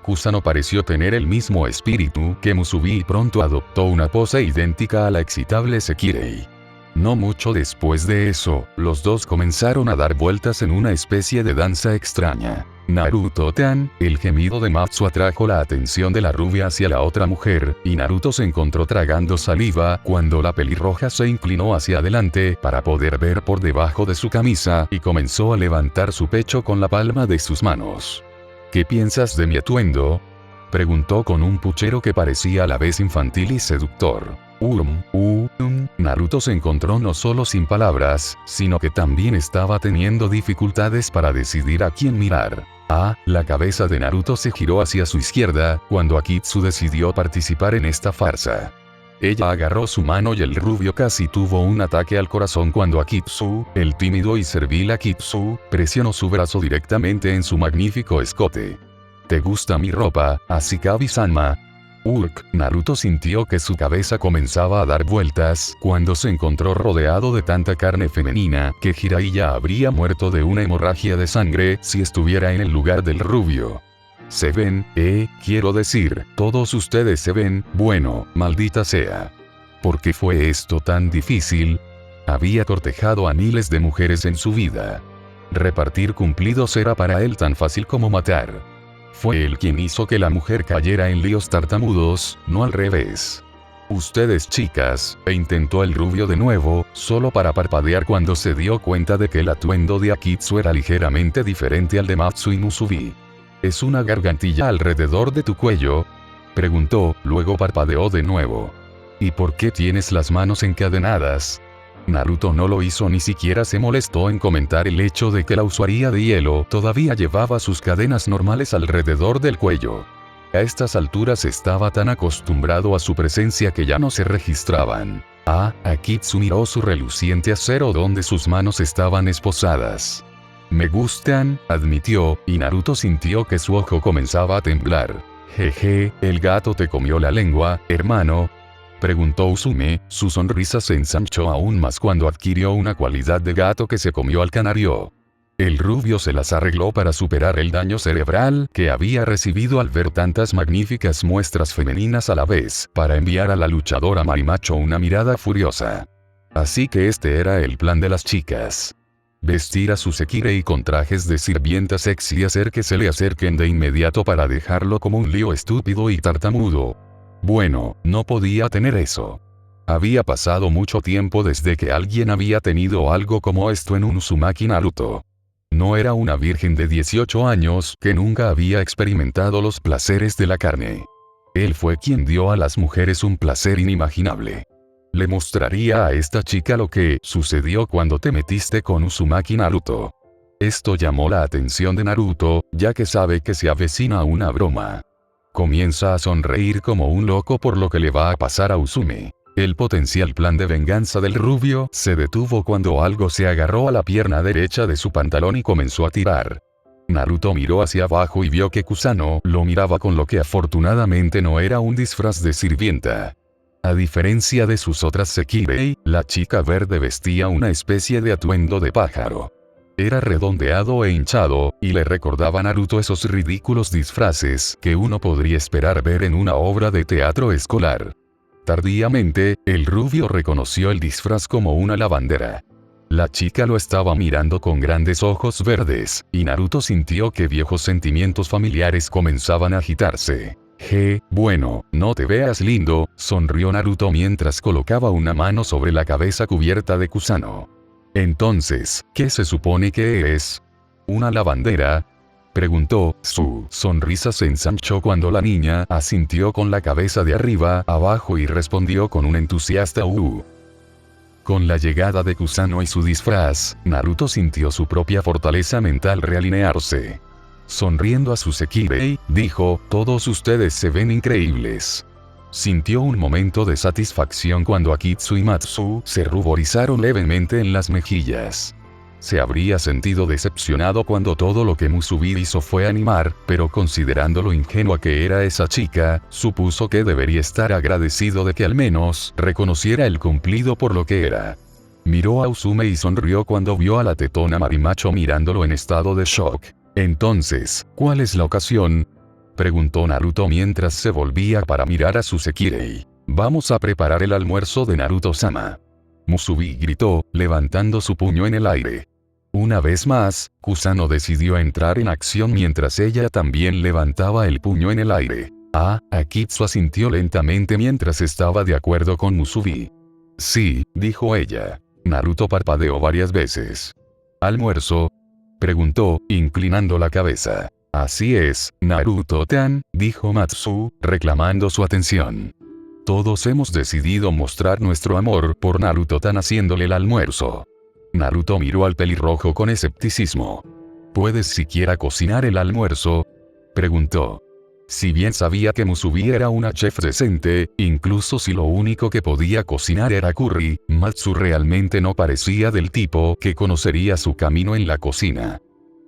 Kusano pareció tener el mismo espíritu que Musubi y pronto adoptó una pose idéntica a la excitable Sekirei. No mucho después de eso, los dos comenzaron a dar vueltas en una especie de danza extraña. Naruto-tan, el gemido de Matsu atrajo la atención de la rubia hacia la otra mujer, y Naruto se encontró tragando saliva cuando la pelirroja se inclinó hacia adelante para poder ver por debajo de su camisa y comenzó a levantar su pecho con la palma de sus manos. ¿Qué piensas de mi atuendo?, preguntó con un puchero que parecía a la vez infantil y seductor. Naruto se encontró no solo sin palabras, sino que también estaba teniendo dificultades para decidir a quién mirar. La cabeza de Naruto se giró hacia su izquierda, cuando Akitsu decidió participar en esta farsa. Ella agarró su mano y el rubio casi tuvo un ataque al corazón cuando Akitsu, el tímido y servil Akitsu, presionó su brazo directamente en su magnífico escote. ¿Te gusta mi ropa, Ashikabi-sama? Naruto sintió que su cabeza comenzaba a dar vueltas cuando se encontró rodeado de tanta carne femenina que Jiraiya habría muerto de una hemorragia de sangre si estuviera en el lugar del rubio. Se ven, quiero decir, todos ustedes se ven, bueno, maldita sea. ¿Por qué fue esto tan difícil? Había cortejado a miles de mujeres en su vida. Repartir cumplidos era para él tan fácil como matar. Fue él quien hizo que la mujer cayera en líos tartamudos, no al revés. Ustedes chicas, intentó el rubio de nuevo, solo para parpadear cuando se dio cuenta de que el atuendo de Akitsu era ligeramente diferente al de Matsu y Musubi. ¿Es una gargantilla alrededor de tu cuello?, preguntó, luego parpadeó de nuevo. ¿Y por qué tienes las manos encadenadas? Naruto no lo hizo, ni siquiera se molestó en comentar el hecho de que la usuaria de hielo todavía llevaba sus cadenas normales alrededor del cuello. A estas alturas estaba tan acostumbrado a su presencia que ya no se registraban. Akitsu miró su reluciente acero donde sus manos estaban esposadas. Me gustan, admitió, y Naruto sintió que su ojo comenzaba a temblar. Jeje, ¿el gato te comió la lengua, hermano?, preguntó Usume. Su sonrisa se ensanchó aún más cuando adquirió una cualidad de gato que se comió al canario. El rubio se las arregló para superar el daño cerebral que había recibido al ver tantas magníficas muestras femeninas a la vez, para enviar a la luchadora marimacho una mirada furiosa. Así que este era el plan de las chicas. Vestir a su Sekirei con trajes de sirvienta sexy y hacer que se le acerquen de inmediato para dejarlo como un lío estúpido y tartamudo. Bueno, no podía tener eso. Había pasado mucho tiempo desde que alguien había tenido algo como esto en un Uzumaki Naruto. No era una virgen de 18 años que nunca había experimentado los placeres de la carne. Él fue quien dio a las mujeres un placer inimaginable. Le mostraría a esta chica lo que sucedió cuando te metiste con Uzumaki Naruto. Esto llamó la atención de Naruto, ya que sabe que se avecina una broma. Comienza a sonreír como un loco por lo que le va a pasar a Usume. El potencial plan de venganza del rubio se detuvo cuando algo se agarró a la pierna derecha de su pantalón y comenzó a tirar. Naruto miró hacia abajo y vio que Kusano lo miraba con lo que afortunadamente no era un disfraz de sirvienta. A diferencia de sus otras Sekirei, la chica verde vestía una especie de atuendo de pájaro. Era redondeado e hinchado, y le recordaba a Naruto esos ridículos disfraces que uno podría esperar ver en una obra de teatro escolar. Tardíamente, el rubio reconoció el disfraz como una lavandera. La chica lo estaba mirando con grandes ojos verdes, y Naruto sintió que viejos sentimientos familiares comenzaban a agitarse. Bueno, no te veas lindo, sonrió Naruto mientras colocaba una mano sobre la cabeza cubierta de Kusano. Entonces, ¿qué se supone que eres? ¿Una lavandera? Preguntó. Su sonrisa se ensanchó cuando la niña asintió con la cabeza de arriba abajo y respondió con un entusiasta Con la llegada de Kusano y su disfraz, Naruto sintió su propia fortaleza mental realinearse. Sonriendo a su Sekirei, dijo, todos ustedes se ven increíbles. Sintió un momento de satisfacción cuando Akitsu y Matsu se ruborizaron levemente en las mejillas. Se habría sentido decepcionado cuando todo lo que Musubi hizo fue animar, pero considerando lo ingenua que era esa chica, supuso que debería estar agradecido de que al menos reconociera el cumplido por lo que era. Miró a Usume y sonrió cuando vio a la tetona marimacho mirándolo en estado de shock. Entonces, ¿cuál es la ocasión? Preguntó Naruto mientras se volvía para mirar a su Sekirei. Vamos a preparar el almuerzo de Naruto-sama. Musubi gritó, levantando su puño en el aire. Una vez más, Kusano decidió entrar en acción mientras ella también levantaba el puño en el aire. Akitsu asintió lentamente mientras estaba de acuerdo con Musubi. Sí, dijo ella. Naruto parpadeó varias veces. ¿Almuerzo? Preguntó, inclinando la cabeza. Así es, Naruto-tan, dijo Matsu, reclamando su atención. Todos hemos decidido mostrar nuestro amor por Naruto-tan haciéndole el almuerzo. Naruto miró al pelirrojo con escepticismo. ¿Puedes siquiera cocinar el almuerzo? Preguntó. Si bien sabía que Musubi era una chef decente, incluso si lo único que podía cocinar era curry, Matsu realmente no parecía del tipo que conocería su camino en la cocina.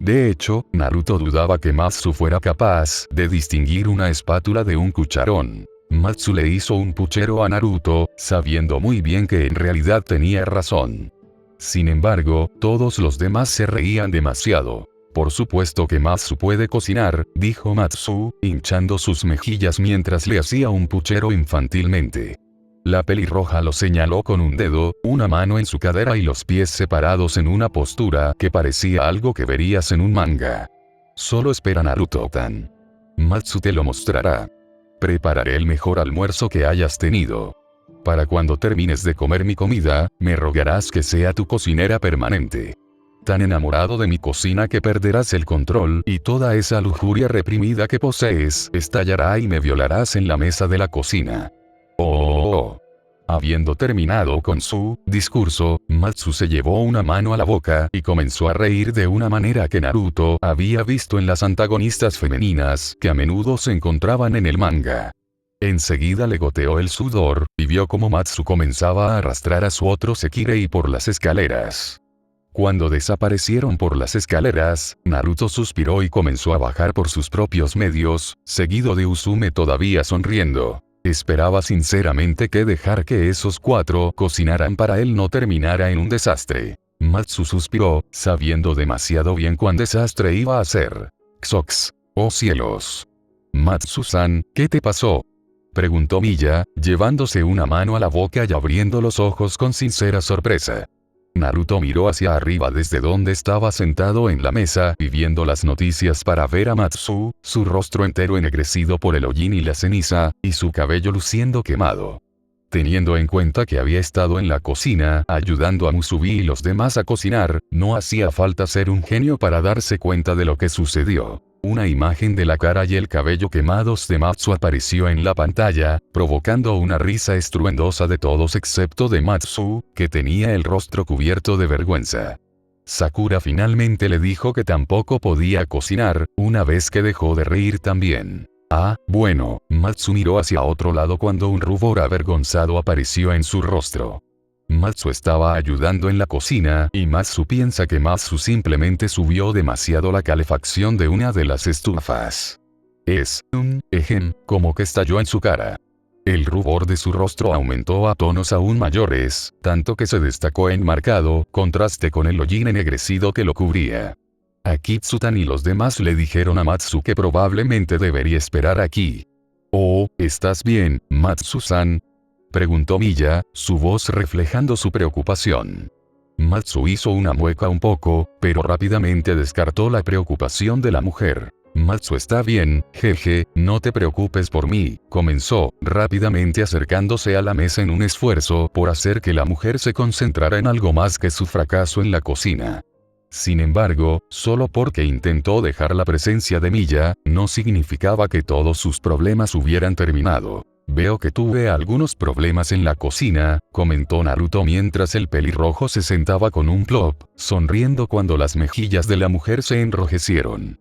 De hecho, Naruto dudaba que Matsu fuera capaz de distinguir una espátula de un cucharón. Matsu le hizo un puchero a Naruto, sabiendo muy bien que en realidad tenía razón. Sin embargo, todos los demás se reían demasiado. Por supuesto que Matsu puede cocinar, dijo Matsu, hinchando sus mejillas mientras le hacía un puchero infantilmente. La pelirroja lo señaló con un dedo, una mano en su cadera y los pies separados en una postura que parecía algo que verías en un manga. Solo espera Naruto-tan. Matsu te lo mostrará. Prepararé el mejor almuerzo que hayas tenido. Para cuando termines de comer mi comida, me rogarás que sea tu cocinera permanente. Tan enamorado de mi cocina que perderás el control y toda esa lujuria reprimida que posees estallará y me violarás en la mesa de la cocina. Habiendo terminado con su discurso, Matsu se llevó una mano a la boca y comenzó a reír de una manera que Naruto había visto en las antagonistas femeninas que a menudo se encontraban en el manga. Enseguida le goteó el sudor, y vio cómo Matsu comenzaba a arrastrar a su otro Sekirei por las escaleras. Cuando desaparecieron por las escaleras, Naruto suspiró y comenzó a bajar por sus propios medios, seguido de Usume todavía sonriendo. Esperaba sinceramente que dejar que esos cuatro cocinaran para él no terminara en un desastre. Matsu suspiró, sabiendo demasiado bien cuán desastre iba a ser. Xox. ¡Oh cielos! Matsu-san, ¿qué te pasó? Preguntó Miya, llevándose una mano a la boca y abriendo los ojos con sincera sorpresa. Naruto miró hacia arriba desde donde estaba sentado en la mesa y viendo las noticias para ver a Matsu, su rostro entero ennegrecido por el hollín y la ceniza, y su cabello luciendo quemado. Teniendo en cuenta que había estado en la cocina ayudando a Musubi y los demás a cocinar, no hacía falta ser un genio para darse cuenta de lo que sucedió. Una imagen de la cara y el cabello quemados de Matsu apareció en la pantalla, provocando una risa estruendosa de todos excepto de Matsu, que tenía el rostro cubierto de vergüenza. Sakura finalmente le dijo que tampoco podía cocinar, una vez que dejó de reír también. Ah, bueno, Matsu miró hacia otro lado cuando un rubor avergonzado apareció en su rostro. Matsu estaba ayudando en la cocina y Matsu piensa que Matsu simplemente subió demasiado la calefacción de una de las estufas. Es un ejem, como que estalló en su cara. El rubor de su rostro aumentó a tonos aún mayores, tanto que se destacó en marcado contraste con el hollín ennegrecido que lo cubría. Akitsutan y los demás le dijeron a Matsu que probablemente debería esperar aquí. «Oh, ¿estás bien, Matsu-san?», preguntó Miya, su voz reflejando su preocupación. Matsu hizo una mueca un poco, pero rápidamente descartó la preocupación de la mujer. «Matsu está bien, jeje, no te preocupes por mí», comenzó, rápidamente acercándose a la mesa en un esfuerzo por hacer que la mujer se concentrara en algo más que su fracaso en la cocina. Sin embargo, solo porque intentó dejar la presencia de Miya, no significaba que todos sus problemas hubieran terminado. «Veo que tuve algunos problemas en la cocina», comentó Naruto mientras el pelirrojo se sentaba con un plop, sonriendo cuando las mejillas de la mujer se enrojecieron.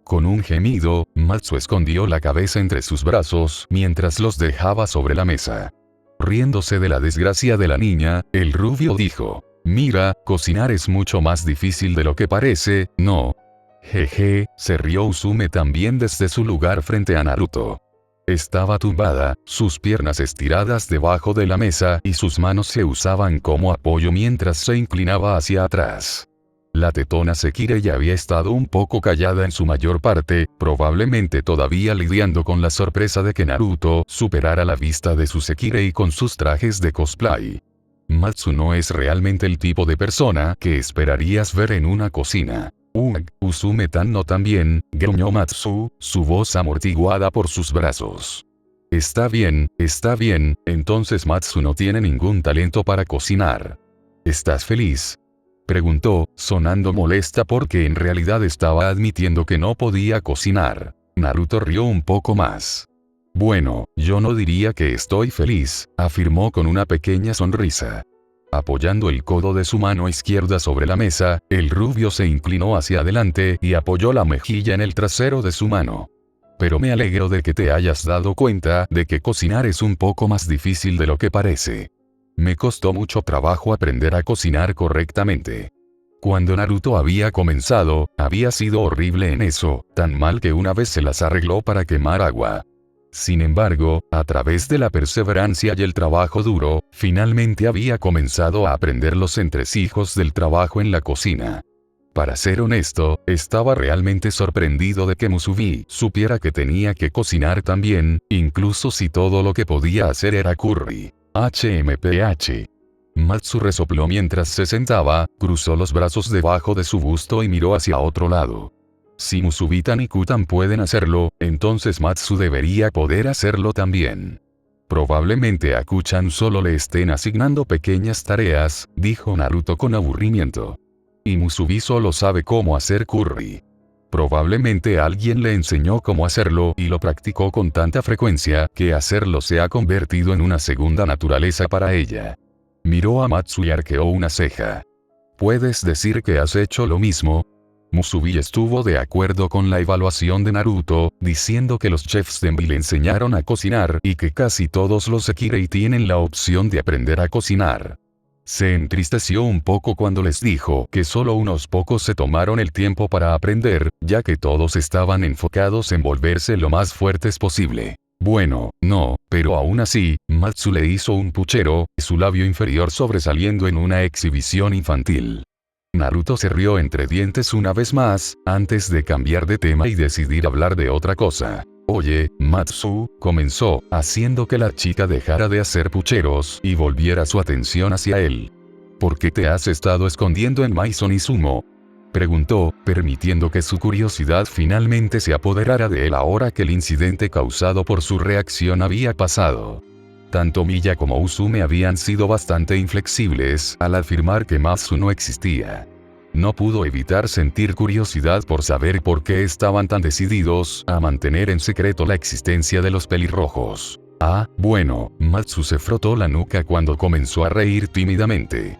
Con un gemido, Matsu escondió la cabeza entre sus brazos mientras los dejaba sobre la mesa. Riéndose de la desgracia de la niña, el rubio dijo: «Mira, cocinar es mucho más difícil de lo que parece, ¿no?». Jeje, se rió Usume también desde su lugar frente a Naruto. Estaba tumbada, sus piernas estiradas debajo de la mesa y sus manos se usaban como apoyo mientras se inclinaba hacia atrás. La tetona Sekirei había estado un poco callada en su mayor parte, probablemente todavía lidiando con la sorpresa de que Naruto superara la vista de su Sekirei con sus trajes de cosplay. Matsu no es realmente el tipo de persona que esperarías ver en una cocina. Usume-tan no también, gruñó Matsu, su voz amortiguada por sus brazos. Está bien, entonces Matsu no tiene ningún talento para cocinar. ¿Estás feliz?, preguntó, sonando molesta porque en realidad estaba admitiendo que no podía cocinar. Naruto rió un poco más. «Bueno, yo no diría que estoy feliz», afirmó con una pequeña sonrisa. Apoyando el codo de su mano izquierda sobre la mesa, el rubio se inclinó hacia adelante y apoyó la mejilla en el trasero de su mano. «Pero me alegro de que te hayas dado cuenta de que cocinar es un poco más difícil de lo que parece. Me costó mucho trabajo aprender a cocinar correctamente». Cuando Naruto había comenzado, había sido horrible en eso, tan mal que una vez se las arregló para quemar agua. Sin embargo, a través de la perseverancia y el trabajo duro, finalmente había comenzado a aprender los entresijos del trabajo en la cocina. Para ser honesto, estaba realmente sorprendido de que Musubi supiera que tenía que cocinar también, incluso si todo lo que podía hacer era curry. HMPH. Matsu resopló mientras se sentaba, cruzó los brazos debajo de su busto y miró hacia otro lado. Si Musubi-tan y Kutan pueden hacerlo, entonces Matsu debería poder hacerlo también. Probablemente a Kuchan solo le estén asignando pequeñas tareas, dijo Naruto con aburrimiento. Y Musubi solo sabe cómo hacer curry. Probablemente alguien le enseñó cómo hacerlo y lo practicó con tanta frecuencia que hacerlo se ha convertido en una segunda naturaleza para ella. Miró a Matsu y arqueó una ceja. ¿Puedes decir que has hecho lo mismo? Musubi estuvo de acuerdo con la evaluación de Naruto, diciendo que los chefs de Envy le enseñaron a cocinar y que casi todos los Sekirei tienen la opción de aprender a cocinar. Se entristeció un poco cuando les dijo que solo unos pocos se tomaron el tiempo para aprender, ya que todos estaban enfocados en volverse lo más fuertes posible. Bueno, no, pero aún así, Matsu le hizo un puchero, su labio inferior sobresaliendo en una exhibición infantil. Naruto se rió entre dientes una vez más, antes de cambiar de tema y decidir hablar de otra cosa. «Oye, Matsu», comenzó, haciendo que la chica dejara de hacer pucheros y volviera su atención hacia él. «¿Por qué te has estado escondiendo en Maison Izumo?», preguntó, permitiendo que su curiosidad finalmente se apoderara de él ahora que el incidente causado por su reacción había pasado. Tanto Miya como Usume habían sido bastante inflexibles al afirmar que Matsu no existía. No pudo evitar sentir curiosidad por saber por qué estaban tan decididos a mantener en secreto la existencia de los pelirrojos. «Ah, bueno», Matsu se frotó la nuca cuando comenzó a reír tímidamente.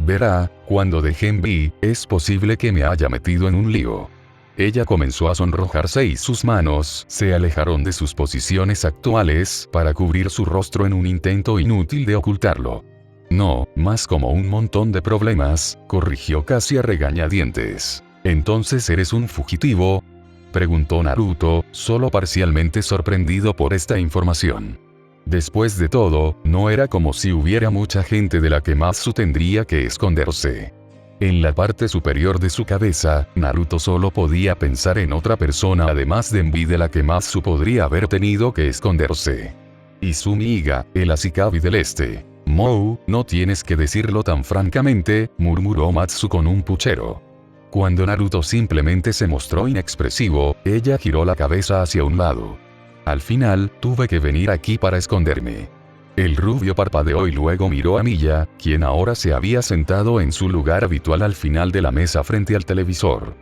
Verá, cuando dejé en B, es posible que me haya metido en un lío. Ella comenzó a sonrojarse y sus manos se alejaron de sus posiciones actuales para cubrir su rostro en un intento inútil de ocultarlo. No, más como un montón de problemas, corrigió casi a regañadientes. ¿Entonces eres un fugitivo?, preguntó Naruto, solo parcialmente sorprendido por esta información. Después de todo, no era como si hubiera mucha gente de la que Matsu tendría que esconderse. En la parte superior de su cabeza, Naruto solo podía pensar en otra persona además de Envy de la que Matsu podría haber tenido que esconderse. Izumi Iga, el Ashikabi del Este. Mou, no tienes que decirlo tan francamente, murmuró Matsu con un puchero. Cuando Naruto simplemente se mostró inexpresivo, ella giró la cabeza hacia un lado. Al final, tuve que venir aquí para esconderme. El rubio parpadeó y luego miró a Miya, quien ahora se había sentado en su lugar habitual al final de la mesa frente al televisor.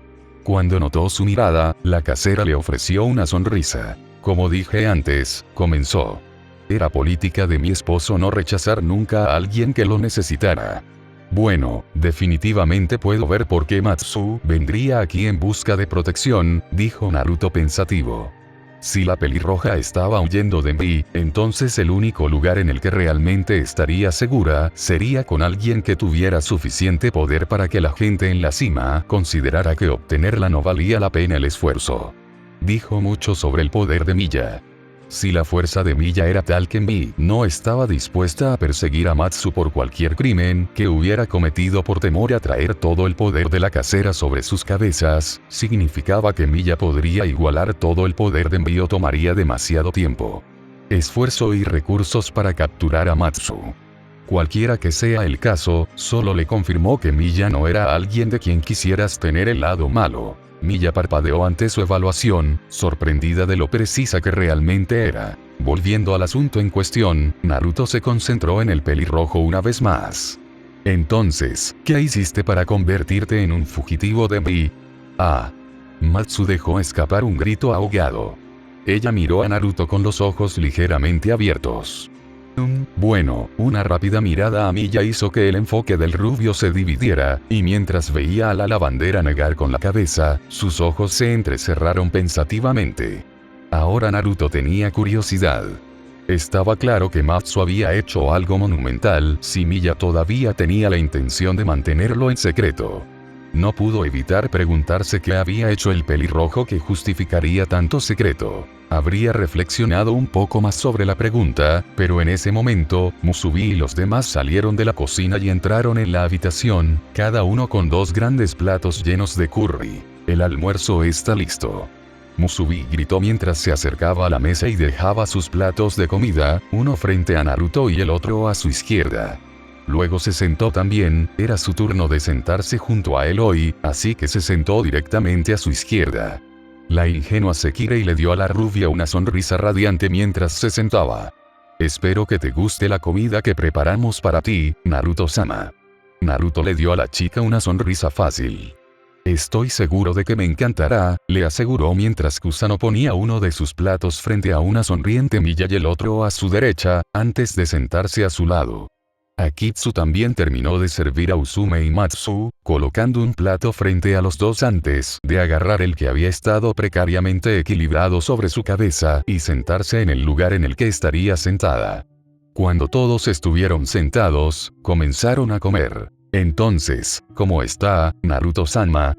Cuando notó su mirada, la casera le ofreció una sonrisa. Como dije antes, comenzó. Era política de mi esposo no rechazar nunca a alguien que lo necesitara. Bueno, definitivamente puedo ver por qué Matsu vendría aquí en busca de protección, dijo Naruto pensativo. Si la pelirroja estaba huyendo de mí, entonces el único lugar en el que realmente estaría segura sería con alguien que tuviera suficiente poder para que la gente en la cima considerara que obtenerla no valía la pena el esfuerzo. Dijo mucho sobre el poder de Miya. Si la fuerza de Miya era tal que Mi no estaba dispuesta a perseguir a Matsu por cualquier crimen que hubiera cometido por temor a traer todo el poder de la casera sobre sus cabezas, significaba que Miya podría igualar todo el poder de Mi o tomaría demasiado tiempo, esfuerzo y recursos para capturar a Matsu. Cualquiera que sea el caso, solo le confirmó que Miya no era alguien de quien quisieras tener el lado malo. Miya parpadeó ante su evaluación, sorprendida de lo precisa que realmente era. Volviendo al asunto en cuestión, Naruto se concentró en el pelirrojo una vez más. Entonces, ¿qué hiciste para convertirte en un fugitivo de mí? Ah. Matsu dejó escapar un grito ahogado. Ella miró a Naruto con los ojos ligeramente abiertos. Bueno, una rápida mirada a Miya hizo que el enfoque del rubio se dividiera, y mientras veía a la lavandera negar con la cabeza, sus ojos se entrecerraron pensativamente. Ahora Naruto tenía curiosidad. Estaba claro que Matsu había hecho algo monumental si Miya todavía tenía la intención de mantenerlo en secreto. No pudo evitar preguntarse qué había hecho el pelirrojo que justificaría tanto secreto. Habría reflexionado un poco más sobre la pregunta, pero en ese momento, Musubi y los demás salieron de la cocina y entraron en la habitación, cada uno con 2 grandes platos llenos de curry. El almuerzo está listo. Musubi gritó mientras se acercaba a la mesa y dejaba sus platos de comida, uno frente a Naruto y el otro a su izquierda. Luego se sentó también, era su turno de sentarse junto a él hoy, así que se sentó directamente a su izquierda. La ingenua Sekirei le dio a la rubia una sonrisa radiante mientras se sentaba. Espero que te guste la comida que preparamos para ti, Naruto-sama. Naruto le dio a la chica una sonrisa fácil. Estoy seguro de que me encantará, le aseguró mientras Kusano ponía uno de sus platos frente a una sonriente Miya y el otro a su derecha, antes de sentarse a su lado. Akitsu también terminó de servir a Usume y Matsu, colocando un plato frente a los dos antes de agarrar el que había estado precariamente equilibrado sobre su cabeza y sentarse en el lugar en el que estaría sentada. Cuando todos estuvieron sentados, comenzaron a comer. Entonces, ¿cómo está, Naruto-sama?,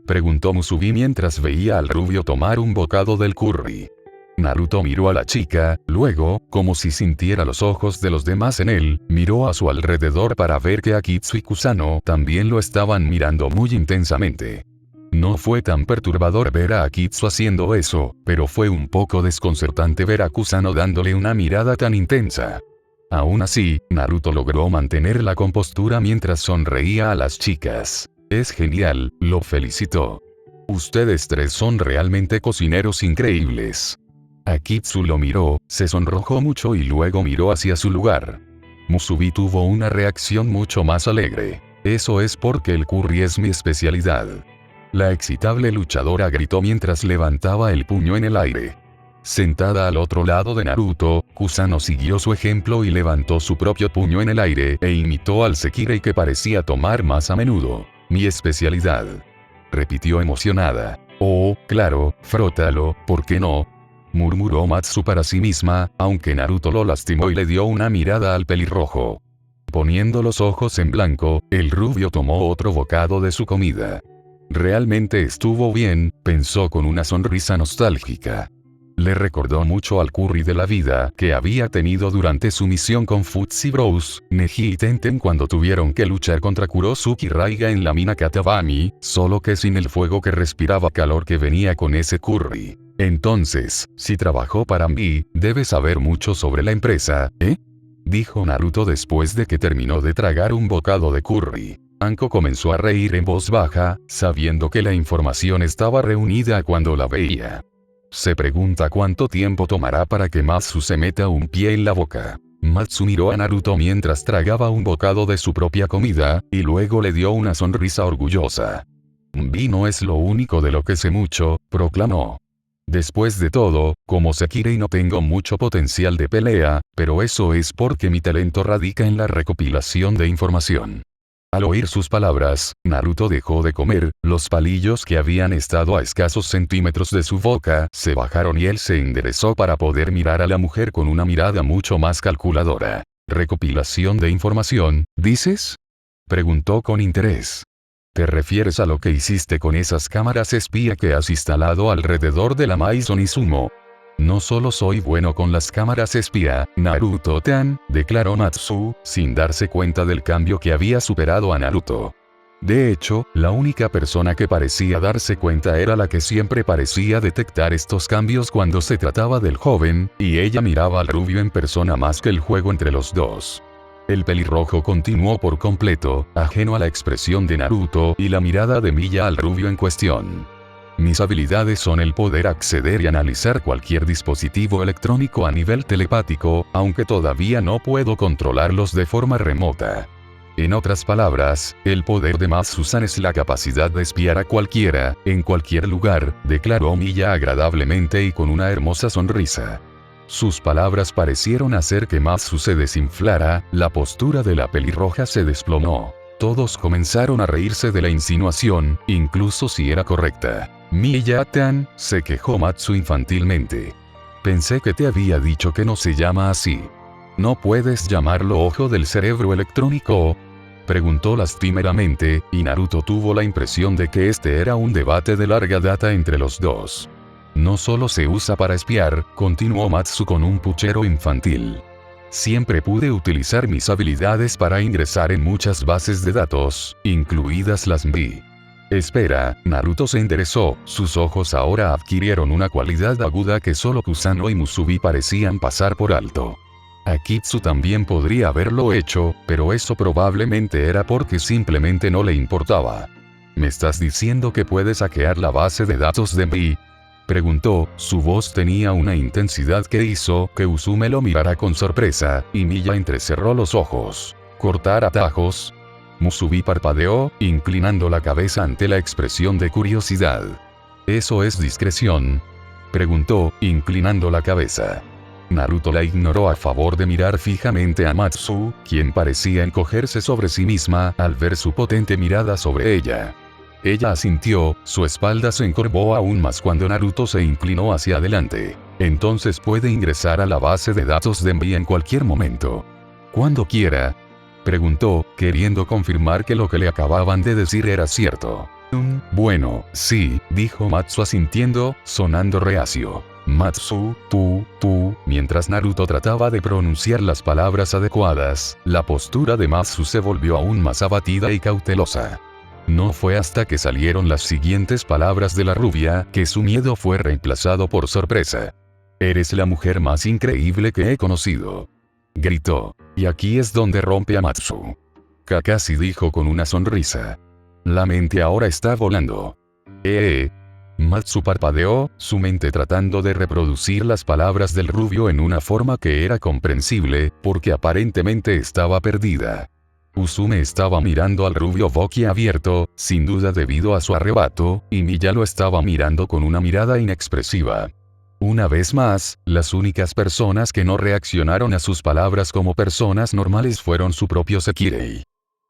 preguntó Musubi mientras veía al rubio tomar un bocado del curry. Naruto miró a la chica, luego, como si sintiera los ojos de los demás en él, miró a su alrededor para ver que Akitsu y Kusano también lo estaban mirando muy intensamente. No fue tan perturbador ver a Akitsu haciendo eso, pero fue un poco desconcertante ver a Kusano dándole una mirada tan intensa. Aún así, Naruto logró mantener la compostura mientras sonreía a las chicas. Es genial, lo felicitó. Ustedes 3 son realmente cocineros increíbles. Akitsu lo miró, se sonrojó mucho y luego miró hacia su lugar. Musubi tuvo una reacción mucho más alegre. Eso es porque el curry es mi especialidad. La excitable luchadora gritó mientras levantaba el puño en el aire. Sentada al otro lado de Naruto, Kusano siguió su ejemplo y levantó su propio puño en el aire e imitó al Sekirei que parecía tomar más a menudo. Mi especialidad. Repitió emocionada. Oh, claro, frótalo, ¿por qué no? Murmuró Matsu para sí misma, aunque Naruto lo lastimó y le dio una mirada al pelirrojo. Poniendo los ojos en blanco, el rubio tomó otro bocado de su comida. Realmente estuvo bien, pensó con una sonrisa nostálgica. Le recordó mucho al curry de la vida que había tenido durante su misión con Futsi Bros, Neji y Tenten cuando tuvieron que luchar contra Kurosuke Raiga en la mina Katabami, solo que sin el fuego que respiraba calor que venía con ese curry. Entonces, si trabajó para mí, debe saber mucho sobre la empresa, ¿eh? Dijo Naruto después de que terminó de tragar un bocado de curry. Anko comenzó a reír en voz baja, sabiendo que la información estaba reunida cuando la veía. Se pregunta cuánto tiempo tomará para que Matsu se meta un pie en la boca. Matsu miró a Naruto mientras tragaba un bocado de su propia comida, y luego le dio una sonrisa orgullosa. Vi no es lo único de lo que sé mucho, proclamó. Después de todo, como Sekirei no tengo mucho potencial de pelea, pero eso es porque mi talento radica en la recopilación de información. Al oír sus palabras, Naruto dejó de comer, los palillos que habían estado a escasos centímetros de su boca se bajaron y él se enderezó para poder mirar a la mujer con una mirada mucho más calculadora. ¿Recopilación de información, dices? Preguntó con interés. ¿Te refieres a lo que hiciste con esas cámaras espía que has instalado alrededor de la Maison Izumo? No solo soy bueno con las cámaras espía, Naruto-tan, declaró Matsu, sin darse cuenta del cambio que había superado a Naruto. De hecho, la única persona que parecía darse cuenta era la que siempre parecía detectar estos cambios cuando se trataba del joven, y ella miraba al rubio en persona más que el juego entre los dos. El pelirrojo continuó por completo, ajeno a la expresión de Naruto y la mirada de Miya al rubio en cuestión. Mis habilidades son el poder acceder y analizar cualquier dispositivo electrónico a nivel telepático, aunque todavía no puedo controlarlos de forma remota. En otras palabras, el poder de Matsu-san es la capacidad de espiar a cualquiera, en cualquier lugar, declaró Miya agradablemente y con una hermosa sonrisa. Sus palabras parecieron hacer que Matsu se desinflara, la postura de la pelirroja se desplomó. Todos comenzaron a reírse de la insinuación, incluso si era correcta. Miya-tan, se quejó Matsu infantilmente. Pensé que te había dicho que no se llama así. ¿No puedes llamarlo ojo del cerebro electrónico? Preguntó lastimeramente, y Naruto tuvo la impresión de que este era un debate de larga data entre los dos. No solo se usa para espiar, continuó Matsu con un puchero infantil. Siempre pude utilizar mis habilidades para ingresar en muchas bases de datos, incluidas las MI. Espera, Naruto se enderezó, sus ojos ahora adquirieron una cualidad aguda que solo Kusano y Musubi parecían pasar por alto. Akitsu también podría haberlo hecho, pero eso probablemente era porque simplemente no le importaba. ¿Me estás diciendo que puedes hackear la base de datos de MI? Preguntó, su voz tenía una intensidad que hizo que Usume lo mirara con sorpresa, y Miya entrecerró los ojos. ¿Cortar atajos? Musubi parpadeó, inclinando la cabeza ante la expresión de curiosidad. ¿Eso es discreción? Preguntó, inclinando la cabeza. Naruto la ignoró a favor de mirar fijamente a Matsu, quien parecía encogerse sobre sí misma al ver su potente mirada sobre ella. Ella asintió, su espalda se encorvó aún más cuando Naruto se inclinó hacia adelante. Entonces puede ingresar a la base de datos de MI en cualquier momento. ¿Cuándo quiera? Preguntó, queriendo confirmar que lo que le acababan de decir era cierto. Bueno, sí, dijo Matsu asintiendo, sonando reacio. Matsu, tú, mientras Naruto trataba de pronunciar las palabras adecuadas, la postura de Matsu se volvió aún más abatida y cautelosa. No fue hasta que salieron las siguientes palabras de la rubia que su miedo fue reemplazado por sorpresa. Eres la mujer más increíble que he conocido. Gritó. Y aquí es donde rompe a Matsu. Kakashi dijo con una sonrisa. La mente ahora está volando. Matsu parpadeó, su mente tratando de reproducir las palabras del rubio en una forma que era comprensible, porque aparentemente estaba perdida. Usume estaba mirando al rubio boquiabierto, sin duda debido a su arrebato, y Miya lo estaba mirando con una mirada inexpresiva. Una vez más, las únicas personas que no reaccionaron a sus palabras como personas normales fueron su propio Sekirei.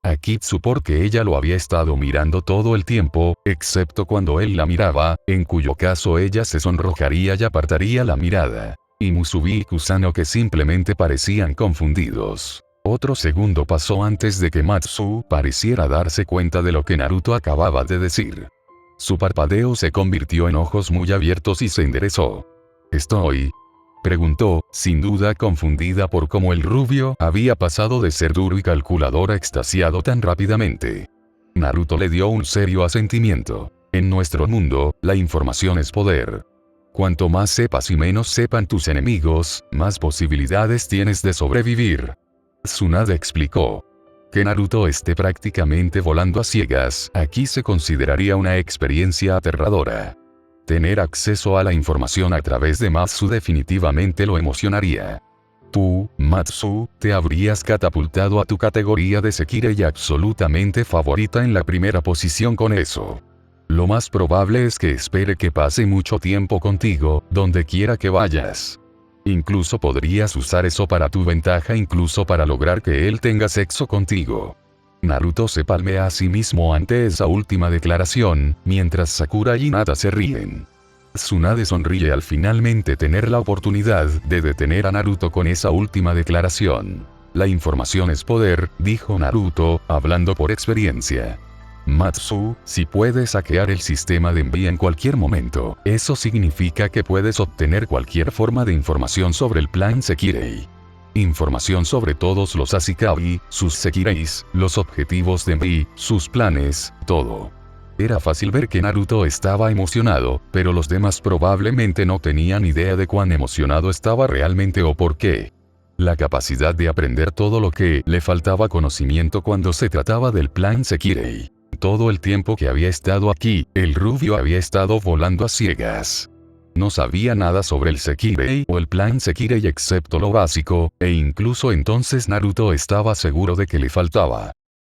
Akitsu porque ella lo había estado mirando todo el tiempo, excepto cuando él la miraba, en cuyo caso ella se sonrojaría y apartaría la mirada. Y Musubi y Kusano que simplemente parecían confundidos. Otro segundo pasó antes de que Matsu pareciera darse cuenta de lo que Naruto acababa de decir. Su parpadeo se convirtió en ojos muy abiertos y se enderezó. «¿Estoy?», preguntó, sin duda confundida por cómo el rubio había pasado de ser duro y calculador a extasiado tan rápidamente. Naruto le dio un serio asentimiento. En nuestro mundo, la información es poder. Cuanto más sepas y menos sepan tus enemigos, más posibilidades tienes de sobrevivir. Tsunade explicó. Que Naruto esté prácticamente volando a ciegas, aquí se consideraría una experiencia aterradora. Tener acceso a la información a través de Matsu definitivamente lo emocionaría. Tú, Matsu, te habrías catapultado a tu categoría de Sekirei absolutamente favorita en la primera posición con eso. Lo más probable es que espere que pase mucho tiempo contigo, donde quiera que vayas. Incluso podrías usar eso para tu ventaja, incluso para lograr que él tenga sexo contigo. Naruto se palmea a sí mismo ante esa última declaración, mientras Sakura y Hinata se ríen. Tsunade sonríe al finalmente tener la oportunidad de detener a Naruto con esa última declaración. La información es poder, dijo Naruto, hablando por experiencia. Matsu, si puedes hackear el sistema de envío en cualquier momento, eso significa que puedes obtener cualquier forma de información sobre el plan Sekirei. Información sobre todos los Ashikabi, sus Sekireis, los objetivos de Envy, sus planes, todo. Era fácil ver que Naruto estaba emocionado, pero los demás probablemente no tenían idea de cuán emocionado estaba realmente o por qué. La capacidad de aprender todo lo que le faltaba conocimiento cuando se trataba del plan Sekirei. Todo el tiempo que había estado aquí, el rubio había estado volando a ciegas. No sabía nada sobre el Sekirei o el plan Sekirei excepto lo básico, e incluso entonces Naruto estaba seguro de que le faltaba.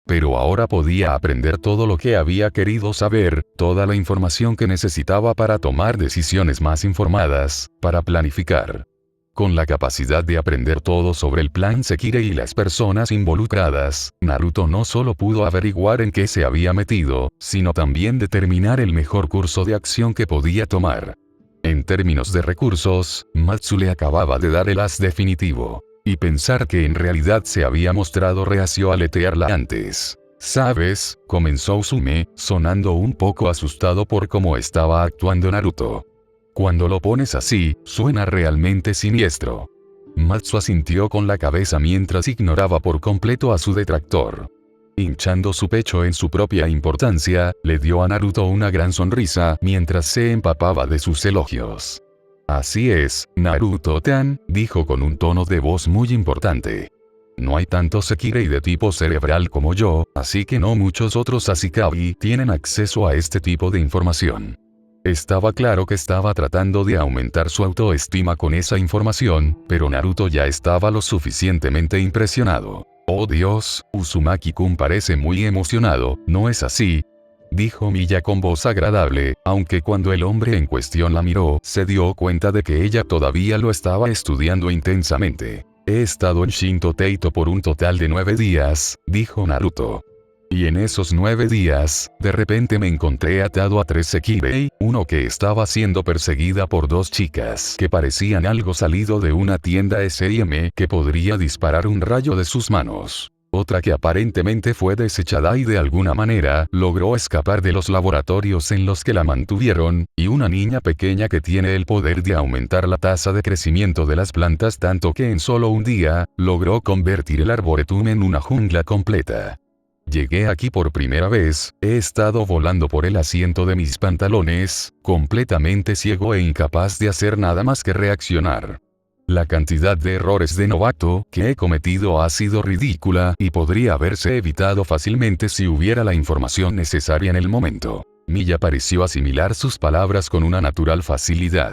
Pero ahora podía aprender todo lo que había querido saber, toda la información que necesitaba para tomar decisiones más informadas, para planificar. Con la capacidad de aprender todo sobre el plan Sekirei y las personas involucradas, Naruto no solo pudo averiguar en qué se había metido, sino también determinar el mejor curso de acción que podía tomar. En términos de recursos, Matsu le acababa de dar el as definitivo. Y pensar que en realidad se había mostrado reacio a aletearla antes. ¿Sabes?, comenzó Usume, sonando un poco asustado por cómo estaba actuando Naruto. Cuando lo pones así, suena realmente siniestro. Matsu asintió con la cabeza mientras ignoraba por completo a su detractor. Hinchando su pecho en su propia importancia, le dio a Naruto una gran sonrisa mientras se empapaba de sus elogios. Así es, Naruto-tan, dijo con un tono de voz muy importante. No hay tantos Sekirei de tipo cerebral como yo, así que no muchos otros Ashikabi tienen acceso a este tipo de información. Estaba claro que estaba tratando de aumentar su autoestima con esa información, pero Naruto ya estaba lo suficientemente impresionado. Oh Dios, Uzumaki-kun parece muy emocionado, ¿no es así?, dijo Miya con voz agradable, aunque cuando el hombre en cuestión la miró, se dio cuenta de que ella todavía lo estaba estudiando intensamente. He estado en Shinto Teito por un total de 9 días, dijo Naruto. Y en esos 9 días, de repente me encontré atado a 3 Sekirei, uno que estaba siendo perseguida por 2 chicas que parecían algo salido de una tienda S&M que podría disparar un rayo de sus manos. Otra que aparentemente fue desechada y de alguna manera logró escapar de los laboratorios en los que la mantuvieron, y una niña pequeña que tiene el poder de aumentar la tasa de crecimiento de las plantas tanto que en solo un día, logró convertir el arboretum en una jungla completa. Llegué aquí por primera vez, he estado volando por el asiento de mis pantalones, completamente ciego e incapaz de hacer nada más que reaccionar. La cantidad de errores de novato que he cometido ha sido ridícula y podría haberse evitado fácilmente si hubiera la información necesaria en el momento. Miya pareció asimilar sus palabras con una natural facilidad.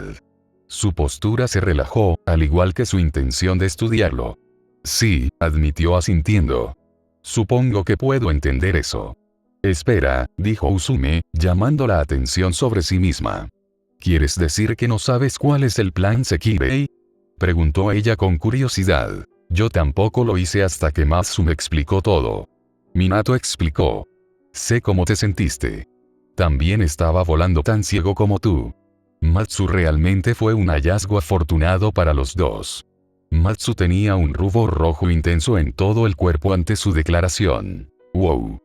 Su postura se relajó, al igual que su intención de estudiarlo. Sí, admitió asintiendo. Supongo que puedo entender eso. Espera, dijo Usume, llamando la atención sobre sí misma. ¿Quieres decir que no sabes cuál es el plan Sekirei? Preguntó ella con curiosidad. Yo tampoco lo hice hasta que Matsu me explicó todo. Minato explicó. Sé cómo te sentiste. También estaba volando tan ciego como tú. Matsu realmente fue un hallazgo afortunado para los dos. Matsu tenía un rubor rojo intenso en todo el cuerpo ante su declaración. Wow.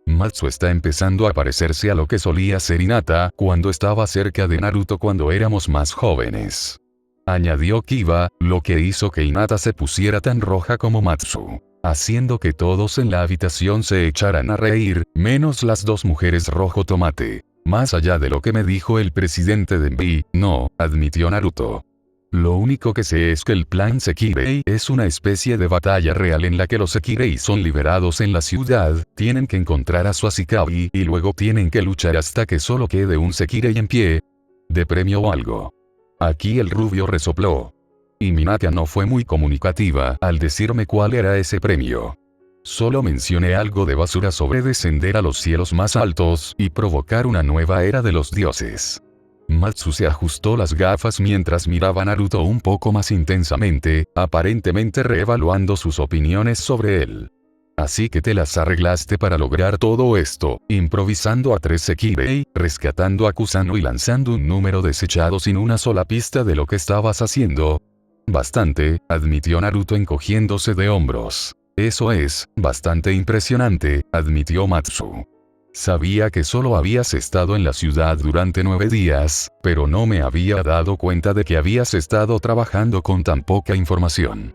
Matsu está empezando a parecerse a lo que solía ser Hinata cuando estaba cerca de Naruto cuando éramos más jóvenes. Añadió Kiba, lo que hizo que Hinata se pusiera tan roja como Matsu, haciendo que todos en la habitación se echaran a reír, menos las dos mujeres rojo tomate. Más allá de lo que me dijo el presidente de Envy, no, admitió Naruto. Lo único que sé es que el plan Sekirei es una especie de batalla real en la que los Sekirei son liberados en la ciudad, tienen que encontrar a su Ashikabi y luego tienen que luchar hasta que solo quede un Sekirei en pie. ¿De premio o algo? Aquí el rubio resopló. Y Minaka no fue muy comunicativa al decirme cuál era ese premio. Solo mencioné algo de basura sobre descender a los cielos más altos y provocar una nueva era de los dioses. Matsu se ajustó las gafas mientras miraba a Naruto un poco más intensamente, aparentemente reevaluando sus opiniones sobre él. Así que te las arreglaste para lograr todo esto, improvisando a 3 Sekirei, rescatando a Kusano y lanzando un número desechado sin una sola pista de lo que estabas haciendo. Bastante, admitió Naruto encogiéndose de hombros. Eso es, bastante impresionante, admitió Matsu. Sabía que solo habías estado en la ciudad durante 9 días, pero no me había dado cuenta de que habías estado trabajando con tan poca información.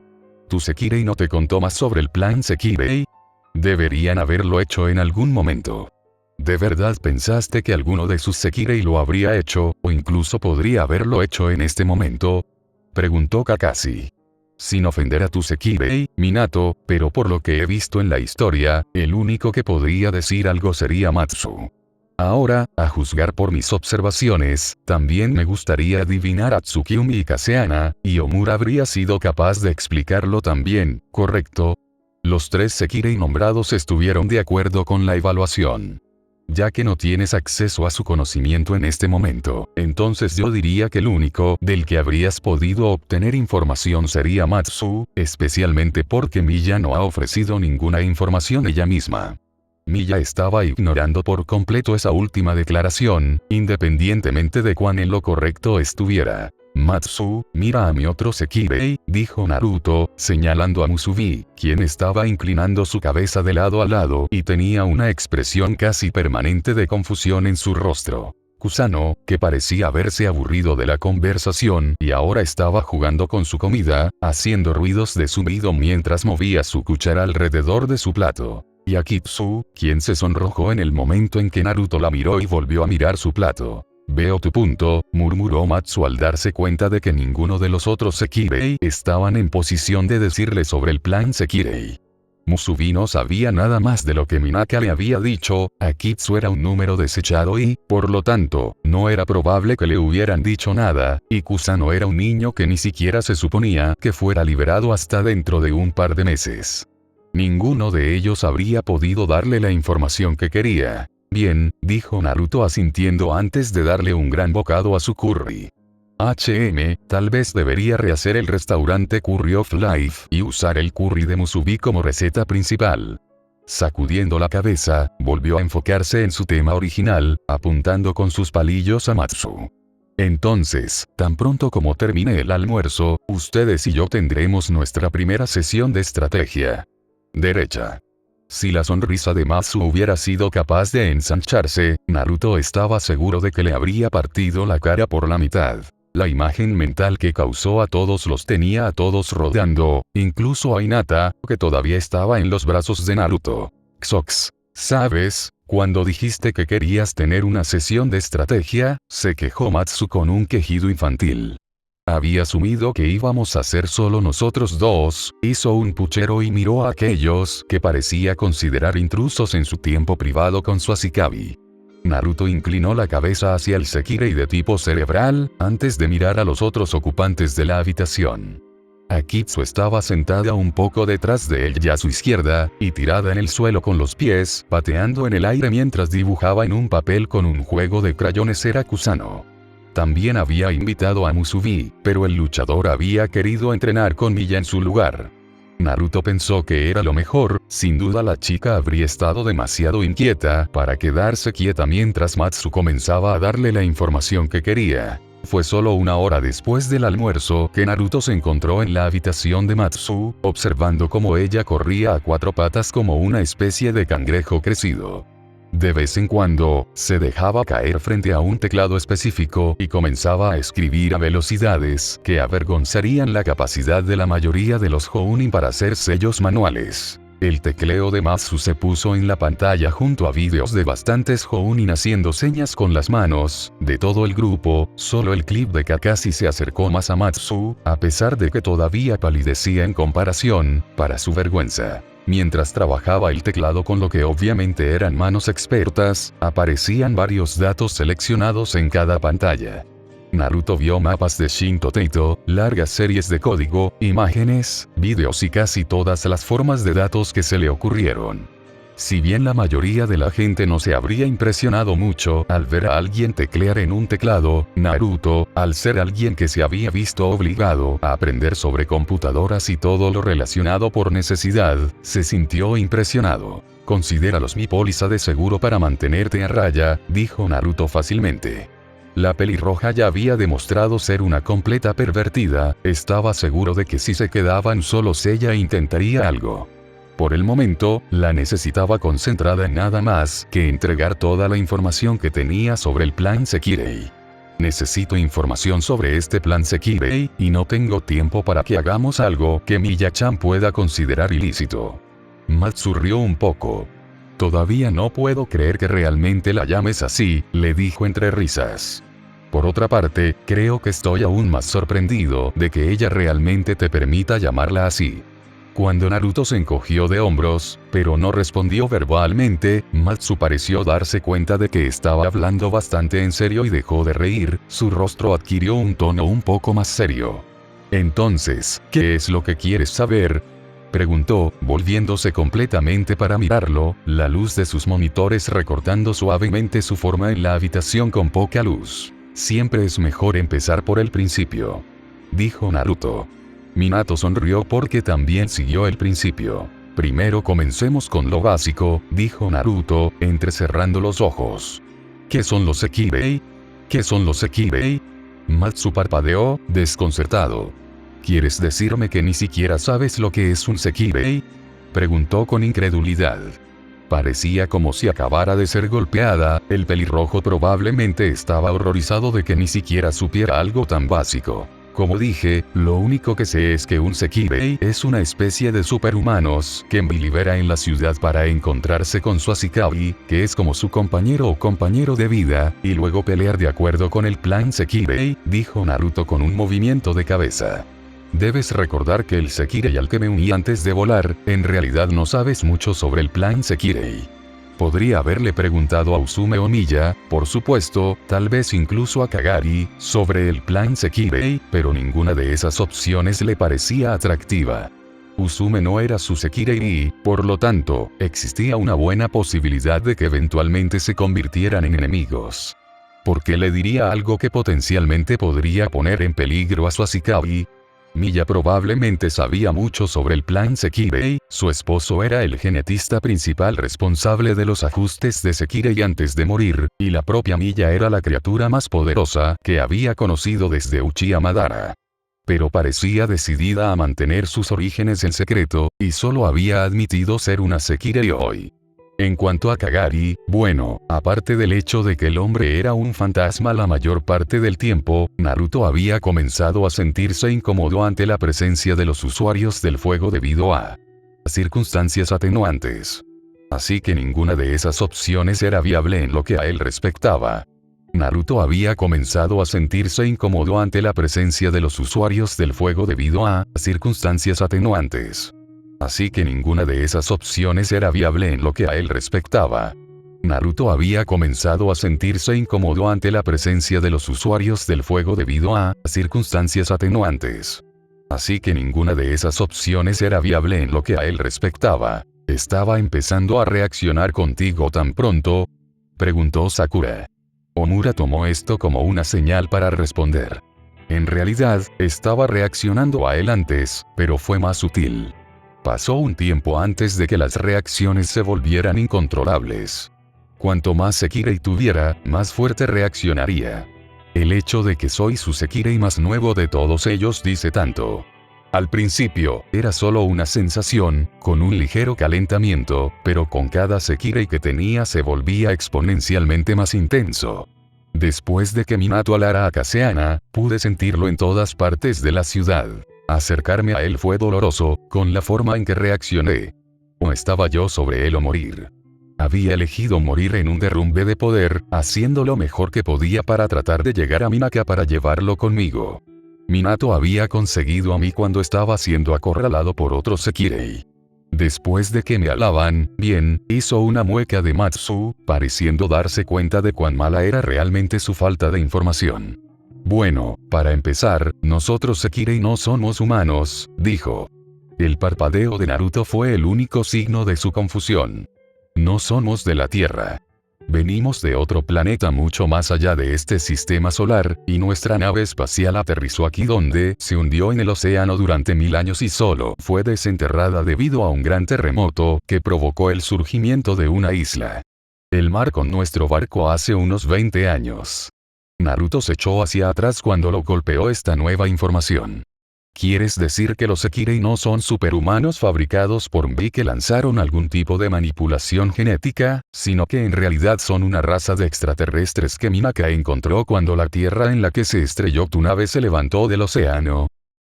¿Tu Sekirei no te contó más sobre el plan Sekirei? Deberían haberlo hecho en algún momento. ¿De verdad pensaste que alguno de sus Sekirei lo habría hecho, o incluso podría haberlo hecho en este momento? Preguntó Kakashi. Sin ofender a tu Sekirei, Minato, pero por lo que he visto en la historia, el único que podría decir algo sería Matsu. Ahora, a juzgar por mis observaciones, también me gustaría adivinar a Tsukiumi y Kaseana, y Omura habría sido capaz de explicarlo también, ¿correcto? Los 3 Sekirei nombrados estuvieron de acuerdo con la evaluación. Ya que no tienes acceso a su conocimiento en este momento, entonces yo diría que el único del que habrías podido obtener información sería Matsu, especialmente porque Miya no ha ofrecido ninguna información ella misma. Miya estaba ignorando por completo esa última declaración, independientemente de cuán en lo correcto estuviera. Matsu, mira a mi otro Sekirei, dijo Naruto, señalando a Musubi, quien estaba inclinando su cabeza de lado a lado y tenía una expresión casi permanente de confusión en su rostro. Kusano, que parecía haberse aburrido de la conversación y ahora estaba jugando con su comida, haciendo ruidos de zumbido mientras movía su cuchara alrededor de su plato. Y Akitsu, quien se sonrojó en el momento en que Naruto la miró y volvió a mirar su plato. Veo tu punto, murmuró Matsu al darse cuenta de que ninguno de los otros Sekirei estaban en posición de decirle sobre el plan Sekirei. Musubi no sabía nada más de lo que Minaka le había dicho, Akitsu era un número desechado y, por lo tanto, no era probable que le hubieran dicho nada, y Kusano era un niño que ni siquiera se suponía que fuera liberado hasta dentro de un par de meses. Ninguno de ellos habría podido darle la información que quería. Bien, dijo Naruto asintiendo antes de darle un gran bocado a su curry. Tal vez debería rehacer el restaurante Curry of Life y usar el curry de Musubi como receta principal. Sacudiendo la cabeza, volvió a enfocarse en su tema original, apuntando con sus palillos a Matsu. Entonces, tan pronto como termine el almuerzo, ustedes y yo tendremos nuestra primera sesión de estrategia. Derecha. Si la sonrisa de Matsu hubiera sido capaz de ensancharse, Naruto estaba seguro de que le habría partido la cara por la mitad. La imagen mental que causó a todos los tenía a todos rodando, incluso a Hinata, que todavía estaba en los brazos de Naruto. Xox. ¿Sabes? Cuando dijiste que querías tener una sesión de estrategia, se quejó Matsu con un quejido infantil. Había asumido que íbamos a ser solo nosotros dos, hizo un puchero y miró a aquellos que parecía considerar intrusos en su tiempo privado con su Ashikabi. Naruto inclinó la cabeza hacia el Sekirei de tipo cerebral, antes de mirar a los otros ocupantes de la habitación. Akitsu estaba sentada un poco detrás de él y a su izquierda, y tirada en el suelo con los pies, pateando en el aire mientras dibujaba en un papel con un juego de crayones era Kusano. También había invitado a Musubi, pero el luchador había querido entrenar con Miya en su lugar. Naruto pensó que era lo mejor, sin duda la chica habría estado demasiado inquieta para quedarse quieta mientras Matsu comenzaba a darle la información que quería. Fue solo una hora después del almuerzo que Naruto se encontró en la habitación de Matsu, observando cómo ella corría a cuatro patas como una especie de cangrejo crecido. De vez en cuando, se dejaba caer frente a un teclado específico y comenzaba a escribir a velocidades que avergonzarían la capacidad de la mayoría de los Jounin para hacer sellos manuales. El tecleo de Matsu se puso en la pantalla junto a vídeos de bastantes Jounin haciendo señas con las manos. De todo el grupo, solo el clip de Kakashi se acercó más a Matsu, a pesar de que todavía palidecía en comparación, para su vergüenza. Mientras trabajaba el teclado con lo que obviamente eran manos expertas, aparecían varios datos seleccionados en cada pantalla. Naruto vio mapas de Shinto Teito, largas series de código, imágenes, vídeos y casi todas las formas de datos que se le ocurrieron. Si bien la mayoría de la gente no se habría impresionado mucho al ver a alguien teclear en un teclado, Naruto, al ser alguien que se había visto obligado a aprender sobre computadoras y todo lo relacionado por necesidad, se sintió impresionado. Considéralos mi póliza de seguro para mantenerte a raya, dijo Naruto fácilmente. La pelirroja ya había demostrado ser una completa pervertida, estaba seguro de que si se quedaban solos ella intentaría algo. Por el momento, la necesitaba concentrada en nada más que entregar toda la información que tenía sobre el plan Sekirei. Necesito información sobre este plan Sekirei, y no tengo tiempo para que hagamos algo que Miya-chan pueda considerar ilícito. Matsu rió un poco. Todavía no puedo creer que realmente la llames así, le dijo entre risas. Por otra parte, creo que estoy aún más sorprendido de que ella realmente te permita llamarla así. Cuando Naruto se encogió de hombros, pero no respondió verbalmente, Matsu pareció darse cuenta de que estaba hablando bastante en serio y dejó de reír, su rostro adquirió un tono un poco más serio. Entonces, ¿qué es lo que quieres saber?, preguntó, volviéndose completamente para mirarlo, la luz de sus monitores recortando suavemente su forma en la habitación con poca luz. Siempre es mejor empezar por el principio, dijo Naruto. Minato sonrió porque también siguió el principio. Primero comencemos con lo básico, dijo Naruto, entrecerrando los ojos. ¿Qué son los Sekirei? ¿Qué son los Sekirei? Matsu parpadeó, desconcertado. ¿Quieres decirme que ni siquiera sabes lo que es un Sekirei?, preguntó con incredulidad. Parecía como si acabara de ser golpeada, el pelirrojo probablemente estaba horrorizado de que ni siquiera supiera algo tan básico. Como dije, lo único que sé es que un Sekirei es una especie de superhumanos que libera en la ciudad para encontrarse con su Ashikabi, que es como su compañero o compañero de vida, y luego pelear de acuerdo con el plan Sekirei, dijo Naruto con un movimiento de cabeza. Debes recordar que el Sekirei al que me uní antes de volar, en realidad no sabes mucho sobre el plan Sekirei. Podría haberle preguntado a Usume o Miya, por supuesto, tal vez incluso a Kagari, sobre el plan Sekirei, pero ninguna de esas opciones le parecía atractiva. Usume no era su Sekirei y, por lo tanto, existía una buena posibilidad de que eventualmente se convirtieran en enemigos. ¿Por qué le diría algo que potencialmente podría poner en peligro a su Ashikabi? Miya probablemente sabía mucho sobre el plan Sekirei, su esposo era el genetista principal responsable de los ajustes de Sekirei antes de morir, y la propia Miya era la criatura más poderosa que había conocido desde Uchiha Madara. Pero parecía decidida a mantener sus orígenes en secreto, y solo había admitido ser una Sekirei hoy. En cuanto a Kagari, bueno, aparte del hecho de que el hombre era un fantasma la mayor parte del tiempo, Naruto había comenzado a sentirse incómodo ante la presencia de los usuarios del fuego debido a circunstancias atenuantes. Así que ninguna de esas opciones era viable en lo que a él respectaba. Naruto había comenzado a sentirse incómodo ante la presencia de los usuarios del fuego debido a circunstancias atenuantes. Así que ninguna de esas opciones era viable en lo que a él respectaba. Naruto había comenzado a sentirse incómodo ante la presencia de los usuarios del fuego debido a circunstancias atenuantes. Así que ninguna de esas opciones era viable en lo que a él respectaba. ¿Estaba empezando a reaccionar contigo tan pronto?, preguntó Sakura. Omura tomó esto como una señal para responder. En realidad, estaba reaccionando a él antes, pero fue más sutil. Pasó un tiempo antes de que las reacciones se volvieran incontrolables. Cuanto más Sekirei tuviera, más fuerte reaccionaría. El hecho de que soy su Sekirei más nuevo de todos ellos dice tanto. Al principio, era solo una sensación, con un ligero calentamiento, pero con cada Sekirei que tenía se volvía exponencialmente más intenso. Después de que Minato alara a Caseana, pude sentirlo en todas partes de la ciudad. Acercarme a él fue doloroso, con la forma en que reaccioné. O estaba yo sobre él o morir. Había elegido morir en un derrumbe de poder, haciendo lo mejor que podía para tratar de llegar a Minaka para llevarlo conmigo. Minato había conseguido a mí cuando estaba siendo acorralado por otros Sekirei. Después de que me alaban, bien, hizo una mueca de Matsu, pareciendo darse cuenta de cuán mala era realmente su falta de información. Bueno, para empezar, nosotros Sekirei no somos humanos, dijo. El parpadeo de Naruto fue el único signo de su confusión. No somos de la Tierra. Venimos de otro planeta mucho más allá de este sistema solar, y nuestra nave espacial aterrizó aquí donde se hundió en el océano durante 1000 años y solo fue desenterrada debido a un gran terremoto que provocó el surgimiento de una isla. El mar con nuestro barco hace unos 20 años. Naruto se echó hacia atrás cuando lo golpeó esta nueva información. ¿Quieres decir que los Sekirei no son superhumanos fabricados por Mbi que lanzaron algún tipo de manipulación genética, sino que en realidad son una raza de extraterrestres que Minaka encontró cuando la tierra en la que se estrelló tu nave se levantó del océano?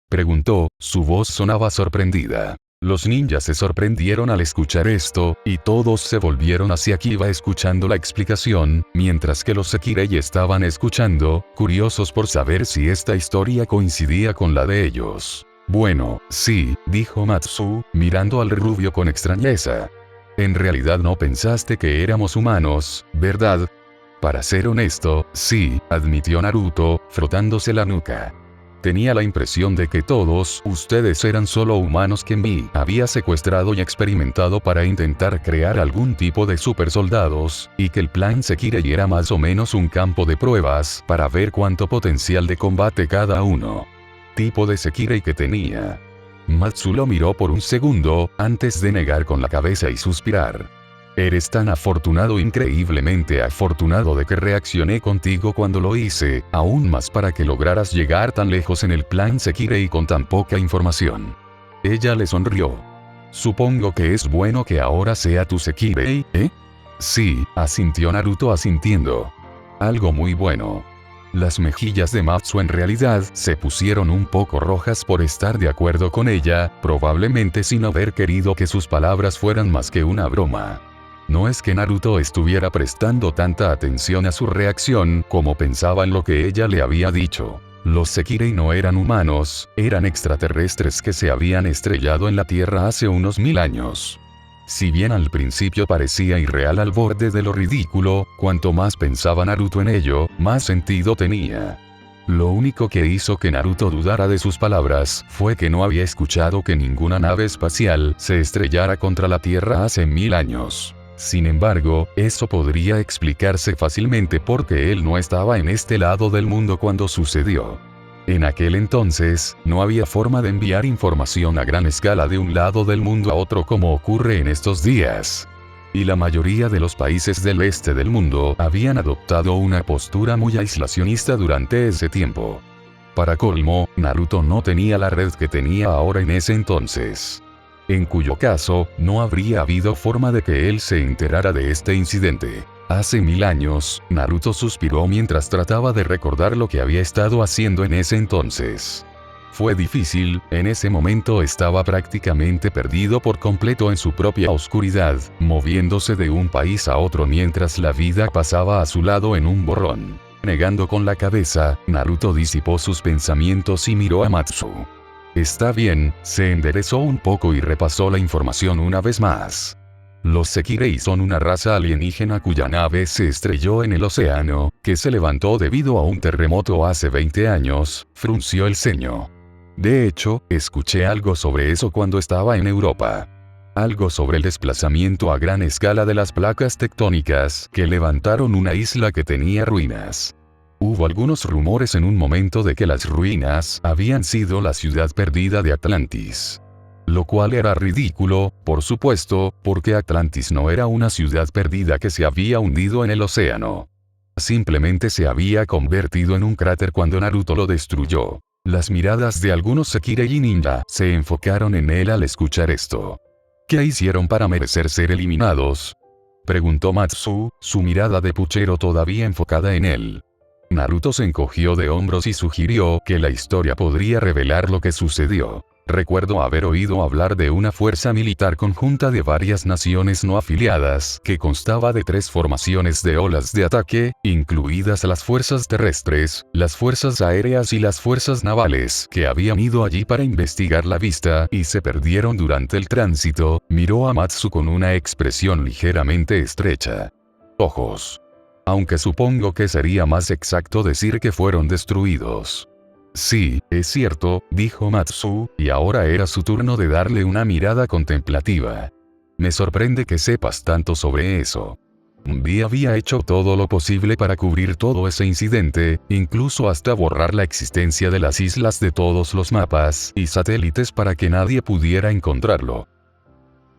Preguntó, su voz sonaba sorprendida. Los ninjas se sorprendieron al escuchar esto, y todos se volvieron hacia Kiba escuchando la explicación, mientras que los Sekirei estaban escuchando, curiosos por saber si esta historia coincidía con la de ellos. Bueno, sí, dijo Matsu, mirando al rubio con extrañeza. En realidad no pensaste que éramos humanos, ¿verdad? Para ser honesto, sí, admitió Naruto, frotándose la nuca. Tenía la impresión de que todos ustedes eran solo humanos que Mbi había secuestrado y experimentado para intentar crear algún tipo de supersoldados, y que el plan Sekirei era más o menos un campo de pruebas para ver cuánto potencial de combate cada uno. Tipo de Sekirei que tenía. Matsu lo miró por un segundo, antes de negar con la cabeza y suspirar. Eres tan afortunado, increíblemente afortunado de que reaccioné contigo cuando lo hice, aún más para que lograras llegar tan lejos en el plan Sekirei con tan poca información. Ella le sonrió. Supongo que es bueno que ahora sea tu Sekirei, ¿eh? Sí, asintió Naruto asintiendo. Algo muy bueno. Las mejillas de Matsu en realidad se pusieron un poco rojas por estar de acuerdo con ella, probablemente sin haber querido que sus palabras fueran más que una broma. No es que Naruto estuviera prestando tanta atención a su reacción como pensaba en lo que ella le había dicho. Los Sekirei no eran humanos, eran extraterrestres que se habían estrellado en la Tierra hace unos 1000 años. Si bien al principio parecía irreal al borde de lo ridículo, cuanto más pensaba Naruto en ello, más sentido tenía. Lo único que hizo que Naruto dudara de sus palabras fue que no había escuchado que ninguna nave espacial se estrellara contra la Tierra hace 1000 años. Sin embargo, eso podría explicarse fácilmente porque él no estaba en este lado del mundo cuando sucedió. En aquel entonces, no había forma de enviar información a gran escala de un lado del mundo a otro como ocurre en estos días. Y la mayoría de los países del este del mundo habían adoptado una postura muy aislacionista durante ese tiempo. Para colmo, Naruto no tenía la red que tenía ahora en ese entonces. En cuyo caso, no habría habido forma de que él se enterara de este incidente. Hace 1000 años, Naruto suspiró mientras trataba de recordar lo que había estado haciendo en ese entonces. Fue difícil, en ese momento estaba prácticamente perdido por completo en su propia oscuridad, moviéndose de un país a otro mientras la vida pasaba a su lado en un borrón. Negando con la cabeza, Naruto disipó sus pensamientos y miró a Matsu. Está bien, se enderezó un poco y repasó la información una vez más. Los Sekirei son una raza alienígena cuya nave se estrelló en el océano, que se levantó debido a un terremoto hace 20 años, frunció el ceño. De hecho, escuché algo sobre eso cuando estaba en Europa. Algo sobre el desplazamiento a gran escala de las placas tectónicas que levantaron una isla que tenía ruinas. Hubo algunos rumores en un momento de que las ruinas habían sido la ciudad perdida de Atlantis. Lo cual era ridículo, por supuesto, porque Atlantis no era una ciudad perdida que se había hundido en el océano. Simplemente se había convertido en un cráter cuando Naruto lo destruyó. Las miradas de algunos Sekirei ninja se enfocaron en él al escuchar esto. ¿Qué hicieron para merecer ser eliminados?, preguntó Matsu, su mirada de puchero todavía enfocada en él. Naruto se encogió de hombros y sugirió que la historia podría revelar lo que sucedió. Recuerdo haber oído hablar de una fuerza militar conjunta de varias naciones no afiliadas que constaba de 3 formaciones de olas de ataque, incluidas las fuerzas terrestres, las fuerzas aéreas y las fuerzas navales, que habían ido allí para investigar la vista y se perdieron durante el tránsito. Miró a Matsu con una expresión ligeramente estrecha. Ojos. Aunque supongo que sería más exacto decir que fueron destruidos. Sí, es cierto, dijo Matsu, y ahora era su turno de darle una mirada contemplativa. Me sorprende que sepas tanto sobre eso. Vi había hecho todo lo posible para cubrir todo ese incidente, incluso hasta borrar la existencia de las islas de todos los mapas y satélites para que nadie pudiera encontrarlo.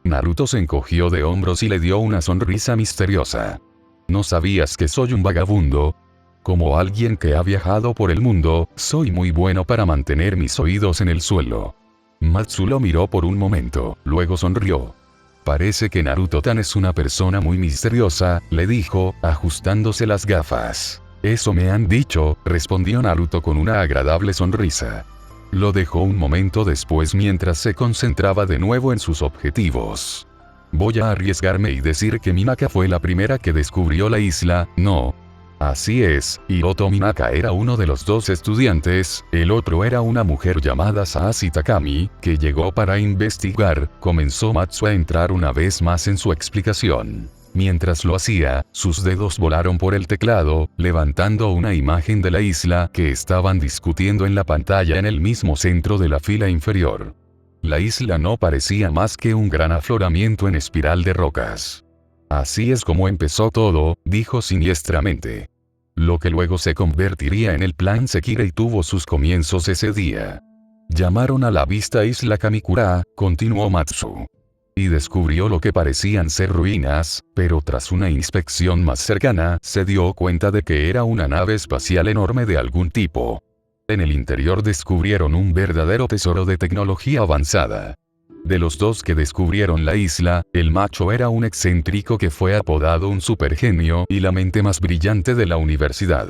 Naruto se encogió de hombros y le dio una sonrisa misteriosa. ¿No sabías que soy un vagabundo? Como alguien que ha viajado por el mundo, soy muy bueno para mantener mis oídos en el suelo. Matsu lo miró por un momento, luego sonrió. Parece que Naruto-tan es una persona muy misteriosa, le dijo, ajustándose las gafas. Eso me han dicho, respondió Naruto con una agradable sonrisa. Lo dejó un momento después mientras se concentraba de nuevo en sus objetivos. Voy a arriesgarme y decir que Minaka fue la primera que descubrió la isla, ¿no? Así es, Hiroto Minaka era uno de los 2 estudiantes, el otro era una mujer llamada Sasaki Takami, que llegó para investigar. Comenzó Matsu a entrar una vez más en su explicación. Mientras lo hacía, sus dedos volaron por el teclado, levantando una imagen de la isla que estaban discutiendo en la pantalla en el mismo centro de la fila inferior. La isla no parecía más que un gran afloramiento en espiral de rocas. Así es como empezó todo, dijo siniestramente. Lo que luego se convertiría en el plan Sekirei tuvo sus comienzos ese día. Llamaron a la vista Isla Kamikura, continuó Matsu. Y descubrió lo que parecían ser ruinas, pero tras una inspección más cercana, se dio cuenta de que era una nave espacial enorme de algún tipo. En el interior descubrieron un verdadero tesoro de tecnología avanzada. De los 2 que descubrieron la isla, el macho era un excéntrico que fue apodado un supergenio y la mente más brillante de la universidad.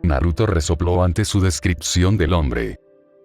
Naruto resopló ante su descripción del hombre.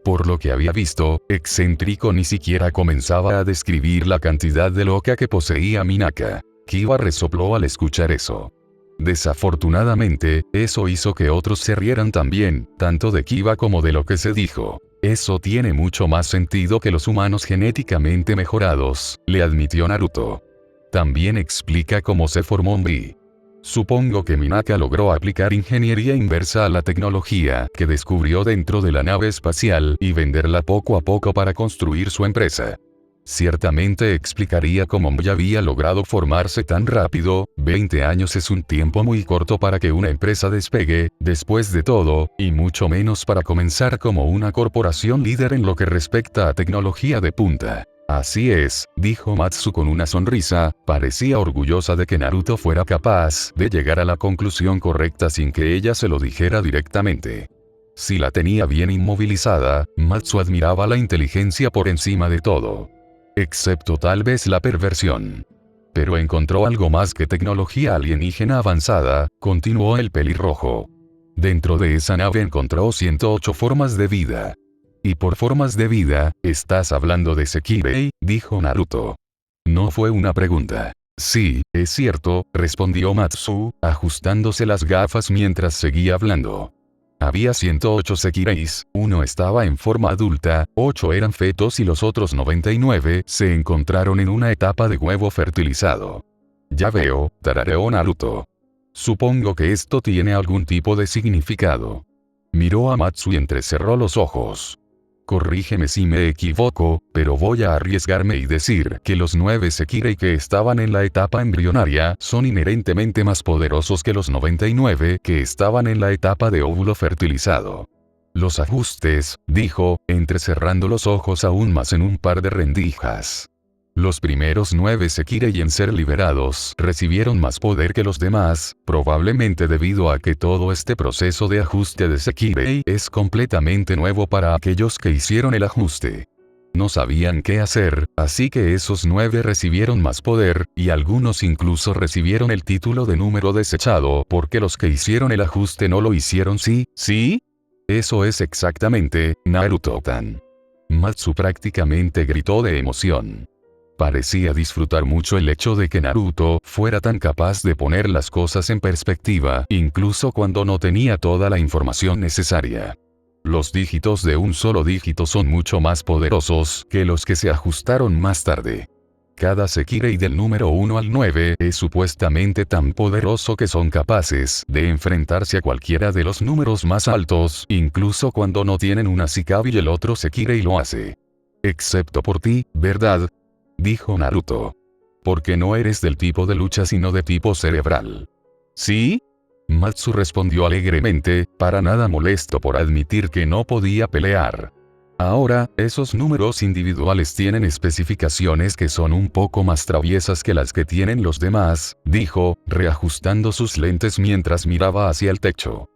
Por lo que había visto, excéntrico ni siquiera comenzaba a describir la cantidad de loca que poseía Minaka. Kiba resopló al escuchar eso. Desafortunadamente, eso hizo que otros se rieran también, tanto de Kiba como de lo que se dijo. Eso tiene mucho más sentido que los humanos genéticamente mejorados, le admitió Naruto. También explica cómo se formó Mbi. Supongo que Minaka logró aplicar ingeniería inversa a la tecnología que descubrió dentro de la nave espacial y venderla poco a poco para construir su empresa. Ciertamente explicaría cómo Mbi había logrado formarse tan rápido. 20 años es un tiempo muy corto para que una empresa despegue, después de todo, y mucho menos para comenzar como una corporación líder en lo que respecta a tecnología de punta. Así es, dijo Matsu con una sonrisa, parecía orgullosa de que Naruto fuera capaz de llegar a la conclusión correcta sin que ella se lo dijera directamente. Si la tenía bien inmovilizada, Matsu admiraba la inteligencia por encima de todo. Excepto tal vez la perversión. Pero encontró algo más que tecnología alienígena avanzada, continuó el pelirrojo. Dentro de esa nave encontró 108 formas de vida. Y por formas de vida, ¿estás hablando de Sekirei?, dijo Naruto. No fue una pregunta. Sí, es cierto, respondió Matsu, ajustándose las gafas mientras seguía hablando. Había 108 Sekireis, uno estaba en forma adulta, 8 eran fetos y los otros 99 se encontraron en una etapa de huevo fertilizado. Ya veo, tarareó Naruto. Supongo que esto tiene algún tipo de significado. Miró a Matsu y entrecerró los ojos. Corrígeme si me equivoco, pero voy a arriesgarme y decir que los 9 Sekirei que estaban en la etapa embrionaria son inherentemente más poderosos que los 99 que estaban en la etapa de óvulo fertilizado. Los ajustes, dijo, entrecerrando los ojos aún más en un par de rendijas. Los primeros 9 Sekirei en ser liberados recibieron más poder que los demás, probablemente debido a que todo este proceso de ajuste de Sekirei es completamente nuevo para aquellos que hicieron el ajuste. No sabían qué hacer, así que esos 9 recibieron más poder, y algunos incluso recibieron el título de número desechado porque los que hicieron el ajuste no lo hicieron. ¿Sí? Eso es exactamente, Naruto-tan. Matsu prácticamente gritó de emoción. Parecía disfrutar mucho el hecho de que Naruto fuera tan capaz de poner las cosas en perspectiva, incluso cuando no tenía toda la información necesaria. Los dígitos de un solo dígito son mucho más poderosos que los que se ajustaron más tarde. Cada Sekirei del número 1 al 9 es supuestamente tan poderoso que son capaces de enfrentarse a cualquiera de los números más altos, incluso cuando no tienen una Shikabi y el otro Sekirei lo hace. Excepto por ti, ¿verdad?, dijo Naruto. Porque no eres del tipo de lucha sino de tipo cerebral. ¿Sí? Matsu respondió alegremente, para nada molesto por admitir que no podía pelear. Ahora, esos números individuales tienen especificaciones que son un poco más traviesas que las que tienen los demás, dijo, reajustando sus lentes mientras miraba hacia el techo.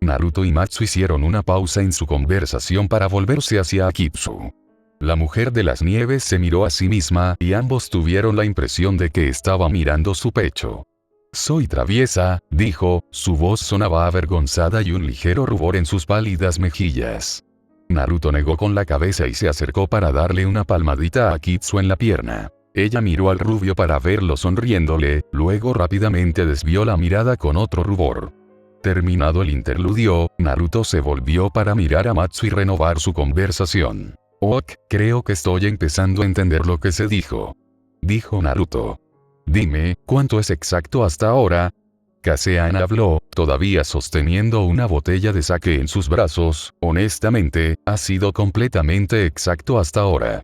Naruto y Matsu hicieron una pausa en su conversación para volverse hacia Akitsu. La mujer de las nieves se miró a sí misma y ambos tuvieron la impresión de que estaba mirando su pecho. Soy traviesa, dijo, su voz sonaba avergonzada y un ligero rubor en sus pálidas mejillas. Naruto negó con la cabeza y se acercó para darle una palmadita a Akitsu en la pierna. Ella miró al rubio para verlo sonriéndole, luego rápidamente desvió la mirada con otro rubor. Terminado el interludio, Naruto se volvió para mirar a Matsu y renovar su conversación. Creo que estoy empezando a entender lo que se dijo. Dijo Naruto. Dime, ¿cuánto es exacto hasta ahora? Kasean habló, todavía sosteniendo una botella de sake en sus brazos. Honestamente, ha sido completamente exacto hasta ahora.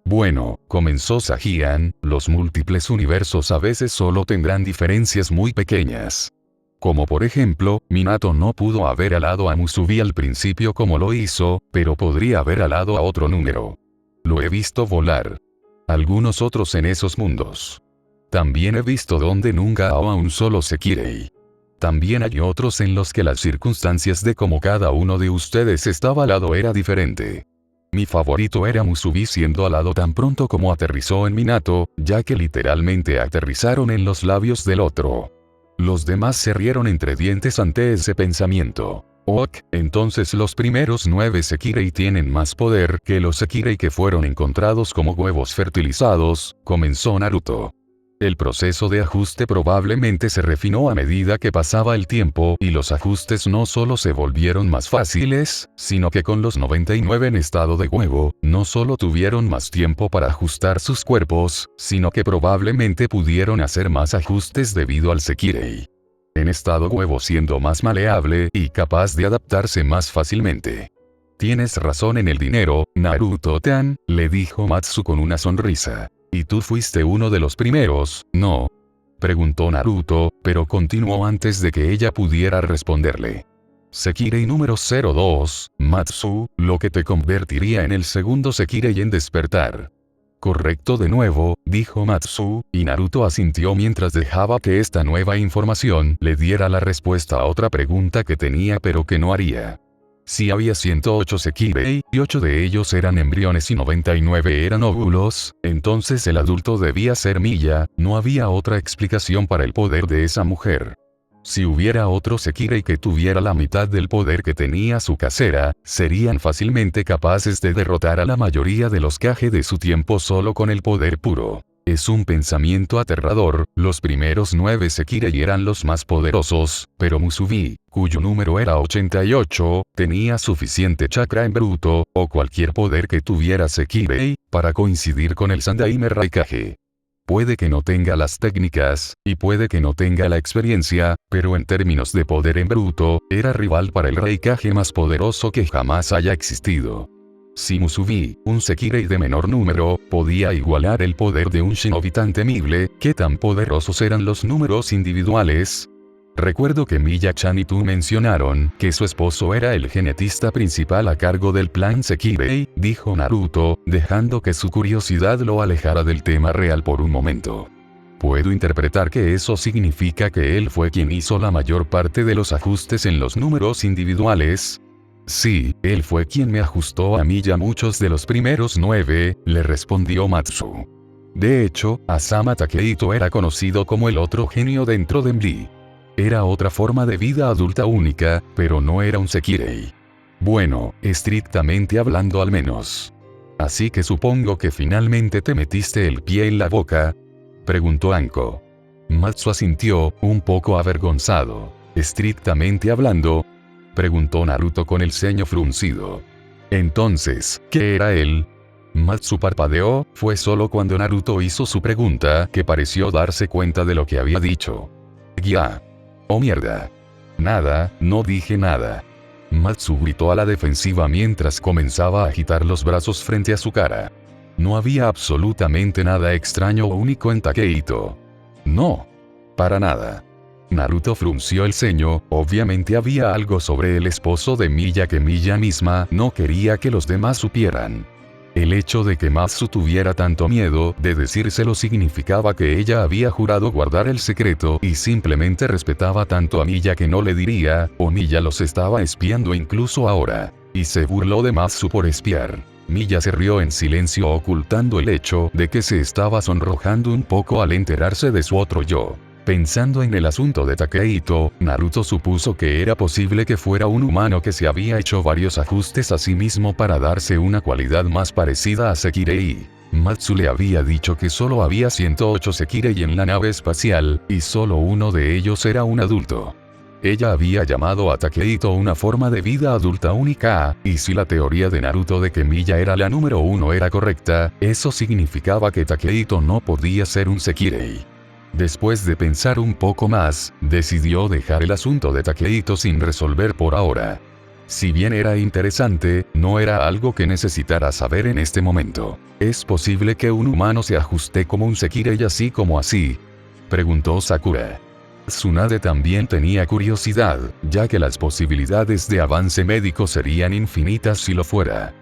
Bueno, comenzó Sajian, los múltiples universos a veces solo tendrán diferencias muy pequeñas. Como por ejemplo, Minato no pudo haber alado a Musubi al principio como lo hizo, pero podría haber alado a otro número. Lo he visto volar. Algunos otros en esos mundos. También he visto donde nunca a un solo Sekirei. También hay otros en los que las circunstancias de cómo cada uno de ustedes estaba alado era diferente. Mi favorito era Musubi siendo alado tan pronto como aterrizó en Minato, ya que literalmente aterrizaron en los labios del otro. Los demás se rieron entre dientes ante ese pensamiento. Entonces los primeros 9 Sekirei tienen más poder que los Sekirei que fueron encontrados como huevos fertilizados, comenzó Naruto. El proceso de ajuste probablemente se refinó a medida que pasaba el tiempo y los ajustes no solo se volvieron más fáciles, sino que con los 99 en estado de huevo, no solo tuvieron más tiempo para ajustar sus cuerpos, sino que probablemente pudieron hacer más ajustes debido al Sekirei en estado huevo siendo más maleable y capaz de adaptarse más fácilmente. Tienes razón en el dinero, Naruto-tan, le dijo Matsu con una sonrisa. ¿Y tú fuiste uno de los primeros, no? Preguntó Naruto, pero continuó antes de que ella pudiera responderle. Sekirei número 02, Matsu, lo que te convertiría en el segundo Sekirei en despertar. Correcto de nuevo, dijo Matsu, y Naruto asintió mientras dejaba que esta nueva información le diera la respuesta a otra pregunta que tenía pero que no haría. Si había 108 Sekirei, y 8 de ellos eran embriones y 99 eran óvulos, entonces el adulto debía ser Miya, no había otra explicación para el poder de esa mujer. Si hubiera otro Sekirei que tuviera la mitad del poder que tenía su casera, serían fácilmente capaces de derrotar a la mayoría de los Kage de su tiempo solo con el poder puro. Es un pensamiento aterrador, los primeros 9 Sekirei eran los más poderosos, pero Musubi, cuyo número era 88, tenía suficiente chakra en bruto, o cualquier poder que tuviera Sekirei, para coincidir con el Sandaime Raikage. Puede que no tenga las técnicas, y puede que no tenga la experiencia, pero en términos de poder en bruto, era rival para el Raikage más poderoso que jamás haya existido. Si Musubi, un Sekirei de menor número, podía igualar el poder de un shinobi tan temible, ¿qué tan poderosos eran los números individuales? Recuerdo que Miya-chan y tú mencionaron que su esposo era el genetista principal a cargo del plan Sekirei, dijo Naruto, dejando que su curiosidad lo alejara del tema real por un momento. ¿Puedo interpretar que eso significa que él fue quien hizo la mayor parte de los ajustes en los números individuales? Sí, él fue quien me ajustó a Miya muchos de los primeros 9, le respondió Matsu. De hecho, Asama Takehito era conocido como el otro genio dentro de Mri. Era otra forma de vida adulta única, pero no era un Sekirei. Bueno, estrictamente hablando al menos. Así que supongo que finalmente te metiste el pie en la boca, preguntó Anko. Matsu asintió, un poco avergonzado. Estrictamente hablando, preguntó Naruto con el ceño fruncido. Entonces, ¿qué era él? Matsu parpadeó, fue solo cuando Naruto hizo su pregunta que pareció darse cuenta de lo que había dicho. ¡Ya! ¡Oh mierda! Nada, no dije nada. Matsu gritó a la defensiva mientras comenzaba a agitar los brazos frente a su cara. No había absolutamente nada extraño o único en Takehito. No. Para nada. Naruto frunció el ceño, obviamente había algo sobre el esposo de Miya que Miya misma no quería que los demás supieran. El hecho de que Matsu tuviera tanto miedo de decírselo significaba que ella había jurado guardar el secreto y simplemente respetaba tanto a Miya que no le diría, o Miya los estaba espiando incluso ahora. Y se burló de Matsu por espiar. Miya se rió en silencio ocultando el hecho de que se estaba sonrojando un poco al enterarse de su otro yo. Pensando en el asunto de Takehito, Naruto supuso que era posible que fuera un humano que se había hecho varios ajustes a sí mismo para darse una cualidad más parecida a Sekirei. Matsu le había dicho que solo había 108 Sekirei en la nave espacial, y solo uno de ellos era un adulto. Ella había llamado a Takehito una forma de vida adulta única, y si la teoría de Naruto de que Miya era la número 1 era correcta, eso significaba que Takehito no podía ser un Sekirei. Después de pensar un poco más, decidió dejar el asunto de Takehito sin resolver por ahora. Si bien era interesante, no era algo que necesitara saber en este momento. ¿Es posible que un humano se ajuste como un Sekirei así como así?, preguntó Sakura. Tsunade también tenía curiosidad, ya que las posibilidades de avance médico serían infinitas si lo fuera.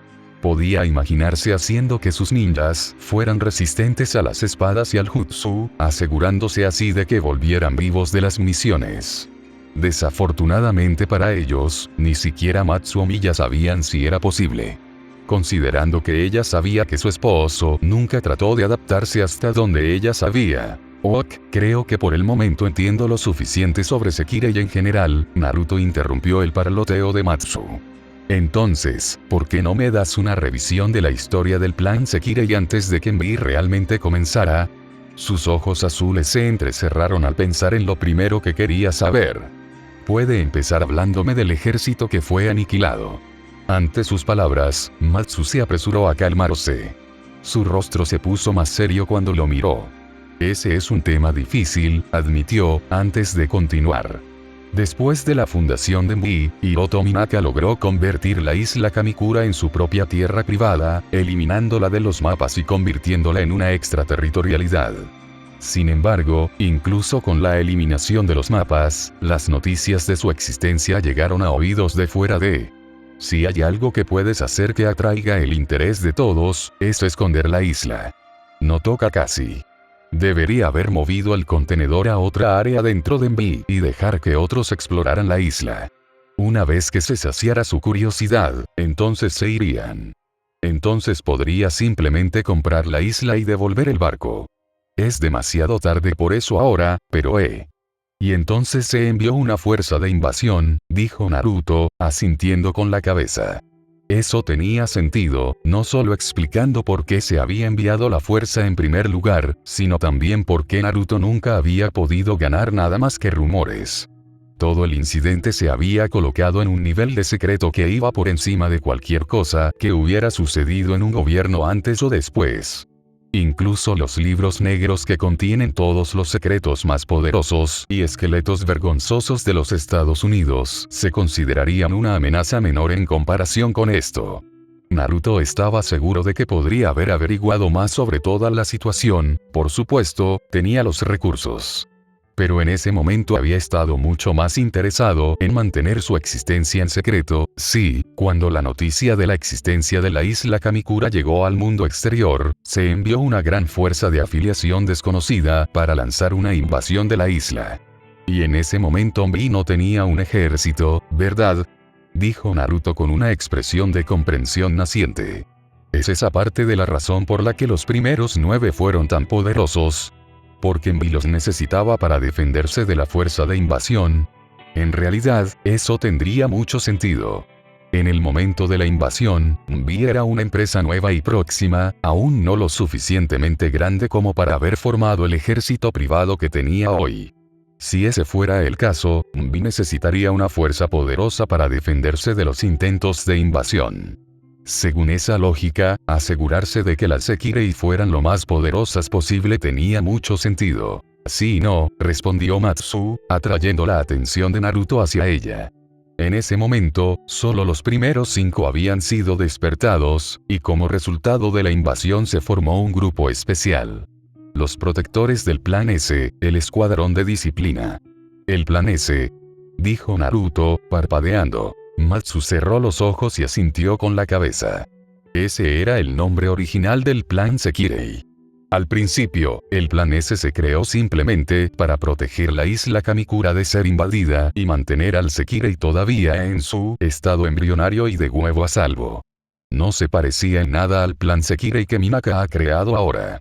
Podía imaginarse haciendo que sus ninjas fueran resistentes a las espadas y al jutsu, asegurándose así de que volvieran vivos de las misiones. Desafortunadamente para ellos, ni siquiera Matsu o Miya sabían si era posible. Considerando que ella sabía que su esposo nunca trató de adaptarse hasta donde ella sabía. Ok, creo que por el momento entiendo lo suficiente sobre Sekirei en general, Naruto interrumpió el parloteo de Matsu. Entonces, ¿por qué no me das una revisión de la historia del plan Sekirei antes de que Mri realmente comenzara? Sus ojos azules se entrecerraron al pensar en lo primero que quería saber. Puede empezar hablándome del ejército que fue aniquilado. Ante sus palabras, Matsu se apresuró a calmarse. Su rostro se puso más serio cuando lo miró. Ese es un tema difícil, admitió, antes de continuar. Después de la fundación de Mri, Hiroto Minaka logró convertir la isla Kamikura en su propia tierra privada, eliminándola de los mapas y convirtiéndola en una extraterritorialidad. Sin embargo, incluso con la eliminación de los mapas, las noticias de su existencia llegaron a oídos de fuera de. Si hay algo que puedes hacer que atraiga el interés de todos, es esconder la isla. Notó Kakashi. Debería haber movido el contenedor a otra área dentro de Mri y dejar que otros exploraran la isla. Una vez que se saciara su curiosidad, entonces se irían. Entonces podría simplemente comprar la isla y devolver el barco. Es demasiado tarde por eso ahora, pero Y entonces se envió una fuerza de invasión, dijo Naruto, asintiendo con la cabeza. Eso tenía sentido, no solo explicando por qué se había enviado la fuerza en primer lugar, sino también por qué Naruto nunca había podido ganar nada más que rumores. Todo el incidente se había colocado en un nivel de secreto que iba por encima de cualquier cosa que hubiera sucedido en un gobierno antes o después. Incluso los libros negros que contienen todos los secretos más poderosos y esqueletos vergonzosos de los Estados Unidos se considerarían una amenaza menor en comparación con esto. Naruto estaba seguro de que podría haber averiguado más sobre toda la situación, por supuesto, tenía los recursos. Pero en ese momento había estado mucho más interesado en mantener su existencia en secreto. Sí, cuando la noticia de la existencia de la isla Kamikura llegó al mundo exterior, se envió una gran fuerza de afiliación desconocida para lanzar una invasión de la isla. Y en ese momento Mi no tenía un ejército, ¿verdad?, dijo Naruto con una expresión de comprensión naciente. ¿Es esa parte de la razón por la que los primeros 9 fueron tan poderosos? ¿Porque Mi los necesitaba para defenderse de la fuerza de invasión? En realidad, eso tendría mucho sentido. En el momento de la invasión, Mi era una empresa nueva y próxima, aún no lo suficientemente grande como para haber formado el ejército privado que tenía hoy. Si ese fuera el caso, Mi necesitaría una fuerza poderosa para defenderse de los intentos de invasión. Según esa lógica, asegurarse de que las Sekirei fueran lo más poderosas posible tenía mucho sentido. Sí y no, respondió Matsu, atrayendo la atención de Naruto hacia ella. En ese momento, solo los primeros 5 habían sido despertados, y como resultado de la invasión se formó un grupo especial. Los protectores del Plan S, el escuadrón de disciplina. El Plan S, dijo Naruto, parpadeando. Matsu cerró los ojos y asintió con la cabeza. Ese era el nombre original del Plan Sekirei. Al principio, el Plan S se creó simplemente para proteger la isla Kamikura de ser invadida y mantener al Sekirei todavía en su estado embrionario y de huevo a salvo. No se parecía en nada al Plan Sekirei que Minaka ha creado ahora.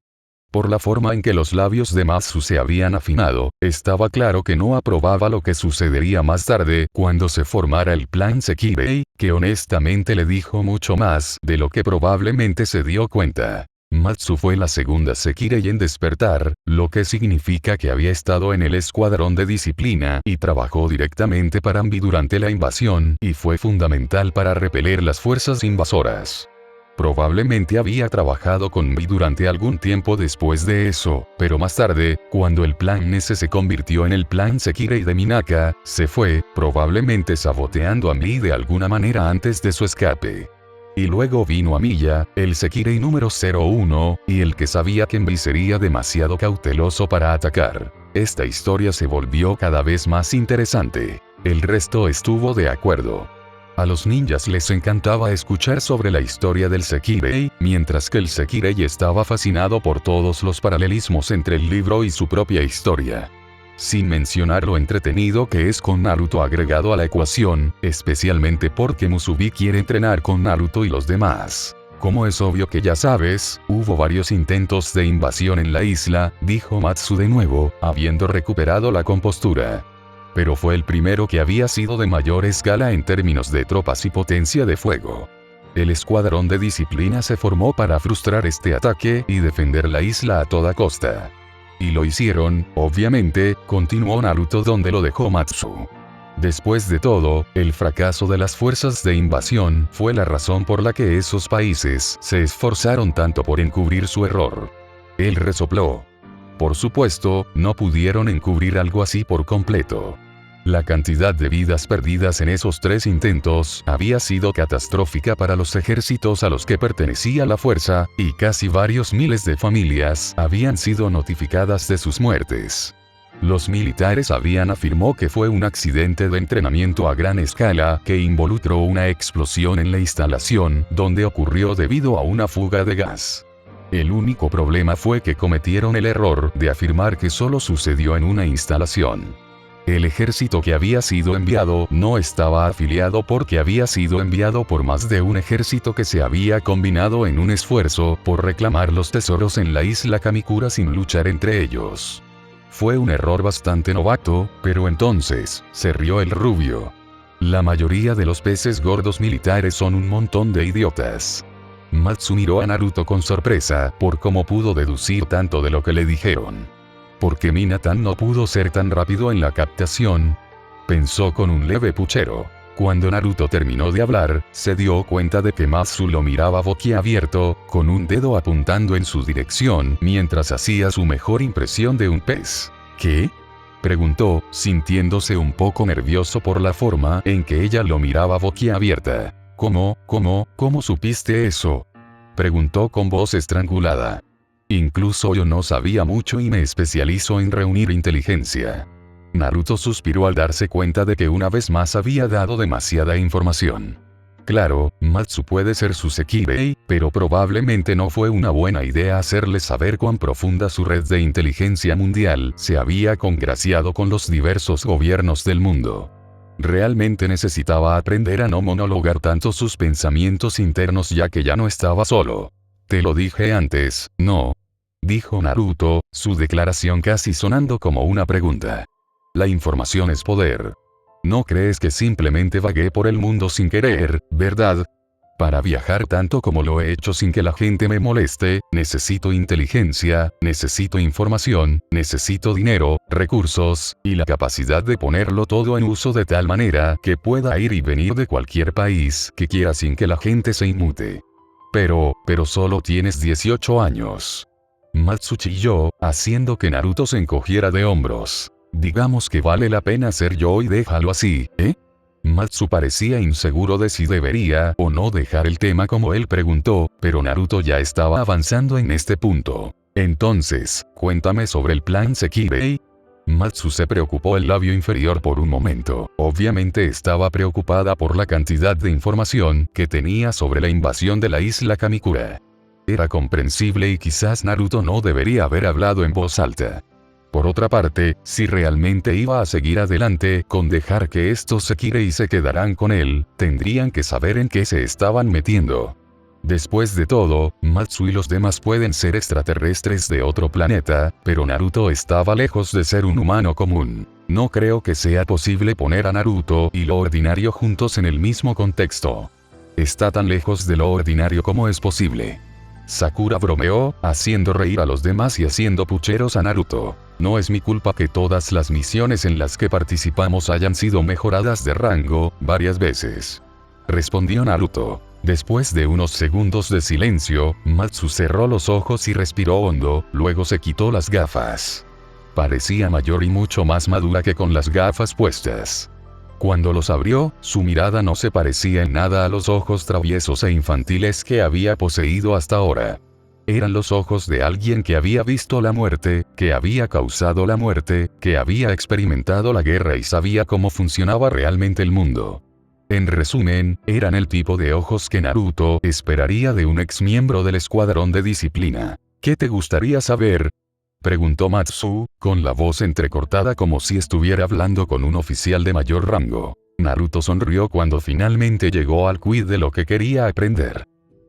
Por la forma en que los labios de Matsu se habían afinado, estaba claro que no aprobaba lo que sucedería más tarde cuando se formara el Plan Sekirei, que honestamente le dijo mucho más de lo que probablemente se dio cuenta. Matsu fue la segunda Sekirei en despertar, lo que significa que había estado en el escuadrón de disciplina y trabajó directamente para Mi durante la invasión y fue fundamental para repeler las fuerzas invasoras. Probablemente había trabajado con Mi durante algún tiempo después de eso, pero más tarde, cuando el Plan S se convirtió en el Plan Sekirei de Minaka, se fue, probablemente saboteando a Mi de alguna manera antes de su escape. Y luego vino Amiya, el Sekirei número 01, y el que sabía que Mi sería demasiado cauteloso para atacar. Esta historia se volvió cada vez más interesante. El resto estuvo de acuerdo. A los ninjas les encantaba escuchar sobre la historia del Sekirei, mientras que el Sekirei estaba fascinado por todos los paralelismos entre el libro y su propia historia. Sin mencionar lo entretenido que es con Naruto agregado a la ecuación, especialmente porque Musubi quiere entrenar con Naruto y los demás. Como es obvio que ya sabes, hubo varios intentos de invasión en la isla, dijo Matsu de nuevo, habiendo recuperado la compostura. Pero fue el primero que había sido de mayor escala en términos de tropas y potencia de fuego. El escuadrón de disciplina se formó para frustrar este ataque y defender la isla a toda costa. Y lo hicieron, obviamente, continuó Naruto donde lo dejó Matsu. Después de todo, el fracaso de las fuerzas de invasión fue la razón por la que esos países se esforzaron tanto por encubrir su error. Él resopló. Por supuesto, no pudieron encubrir algo así por completo. La cantidad de vidas perdidas en esos 3 intentos había sido catastrófica para los ejércitos a los que pertenecía la fuerza, y casi varios miles de familias habían sido notificadas de sus muertes. Los militares afirmó que fue un accidente de entrenamiento a gran escala que involucró una explosión en la instalación, donde ocurrió debido a una fuga de gas. El único problema fue que cometieron el error de afirmar que solo sucedió en una instalación. El ejército que había sido enviado no estaba afiliado porque había sido enviado por más de un ejército que se había combinado en un esfuerzo por reclamar los tesoros en la isla Kamikura sin luchar entre ellos. Fue un error bastante novato, pero entonces, se rió el rubio. La mayoría de los peces gordos militares son un montón de idiotas. Matsu miró a Naruto con sorpresa por cómo pudo deducir tanto de lo que le dijeron. ¿Por qué Minato no pudo ser tan rápido en la captación? Pensó con un leve puchero. Cuando Naruto terminó de hablar, se dio cuenta de que Matsu lo miraba boquiabierto, con un dedo apuntando en su dirección mientras hacía su mejor impresión de un pez. ¿Qué?, preguntó, sintiéndose un poco nervioso por la forma en que ella lo miraba boquiabierta. ¿Cómo supiste eso? Preguntó con voz estrangulada. Incluso yo no sabía mucho y me especializo en reunir inteligencia. Naruto suspiró al darse cuenta de que una vez más había dado demasiada información. Claro, Matsu puede ser su Sekirei, pero probablemente no fue una buena idea hacerle saber cuán profunda su red de inteligencia mundial se había congraciado con los diversos gobiernos del mundo. Realmente necesitaba aprender a no monologar tanto sus pensamientos internos ya que ya no estaba solo. Te lo dije antes, ¿no? Dijo Naruto, su declaración casi sonando como una pregunta. La información es poder. ¿No crees que simplemente vagué por el mundo sin querer, verdad? Para viajar tanto como lo he hecho sin que la gente me moleste, necesito inteligencia, necesito información, necesito dinero, recursos, y la capacidad de ponerlo todo en uso de tal manera que pueda ir y venir de cualquier país que quiera sin que la gente se inmute. Pero solo tienes 18 años. Matsu chilló, haciendo que Naruto se encogiera de hombros. Digamos que vale la pena ser yo y déjalo así, ¿eh? Matsu parecía inseguro de si debería o no dejar el tema como él preguntó, pero Naruto ya estaba avanzando en este punto. Entonces, cuéntame sobre el plan Sekirei. Matsu se preocupó el labio inferior por un momento. Obviamente estaba preocupada por la cantidad de información que tenía sobre la invasión de la isla Kamikura. Era comprensible y quizás Naruto no debería haber hablado en voz alta. Por otra parte, si realmente iba a seguir adelante con dejar que estos Sekirei se quedaran con él, tendrían que saber en qué se estaban metiendo. Después de todo, Matsu y los demás pueden ser extraterrestres de otro planeta, pero Naruto estaba lejos de ser un humano común. No creo que sea posible poner a Naruto y lo ordinario juntos en el mismo contexto. Está tan lejos de lo ordinario como es posible. Sakura bromeó, haciendo reír a los demás y haciendo pucheros a Naruto. No es mi culpa que todas las misiones en las que participamos hayan sido mejoradas de rango varias veces. Respondió Naruto. Después de unos segundos de silencio, Matsu cerró los ojos y respiró hondo, luego se quitó las gafas. Parecía mayor y mucho más madura que con las gafas puestas. Cuando los abrió, su mirada no se parecía en nada a los ojos traviesos e infantiles que había poseído hasta ahora. Eran los ojos de alguien que había visto la muerte, que había causado la muerte, que había experimentado la guerra y sabía cómo funcionaba realmente el mundo. En resumen, eran el tipo de ojos que Naruto esperaría de un ex miembro del escuadrón de disciplina. ¿Qué te gustaría saber?, preguntó Matsu, con la voz entrecortada como si estuviera hablando con un oficial de mayor rango. Naruto sonrió cuando finalmente llegó al quid de lo que quería aprender.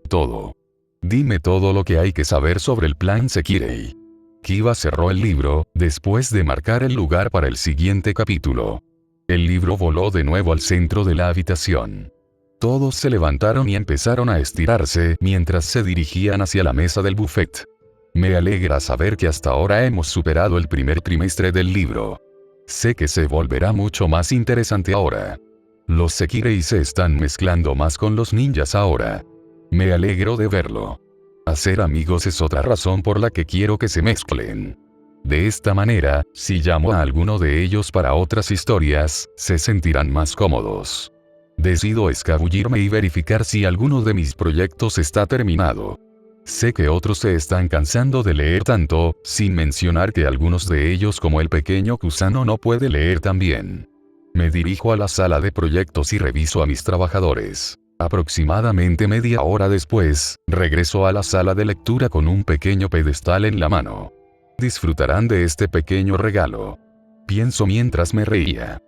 Todo. Dime todo lo que hay que saber sobre el plan Sekirei. Kiba cerró el libro, después de marcar el lugar para el siguiente capítulo. El libro voló de nuevo al centro de la habitación. Todos se levantaron y empezaron a estirarse mientras se dirigían hacia la mesa del buffet. Me alegra saber que hasta ahora hemos superado el primer trimestre del libro. Sé que se volverá mucho más interesante ahora. Los Sekirei se están mezclando más con los ninjas ahora. Me alegro de verlo. Hacer amigos es otra razón por la que quiero que se mezclen. De esta manera, si llamo a alguno de ellos para otras historias, se sentirán más cómodos. Decido escabullirme y verificar si alguno de mis proyectos está terminado. Sé que otros se están cansando de leer tanto, sin mencionar que algunos de ellos como el pequeño Kusano no puede leer tan bien. Me dirijo a la sala de proyectos y reviso a mis trabajadores. Aproximadamente media hora después, regreso a la sala de lectura con un pequeño pedestal en la mano. Disfrutarán de este pequeño regalo. Pienso mientras me reía.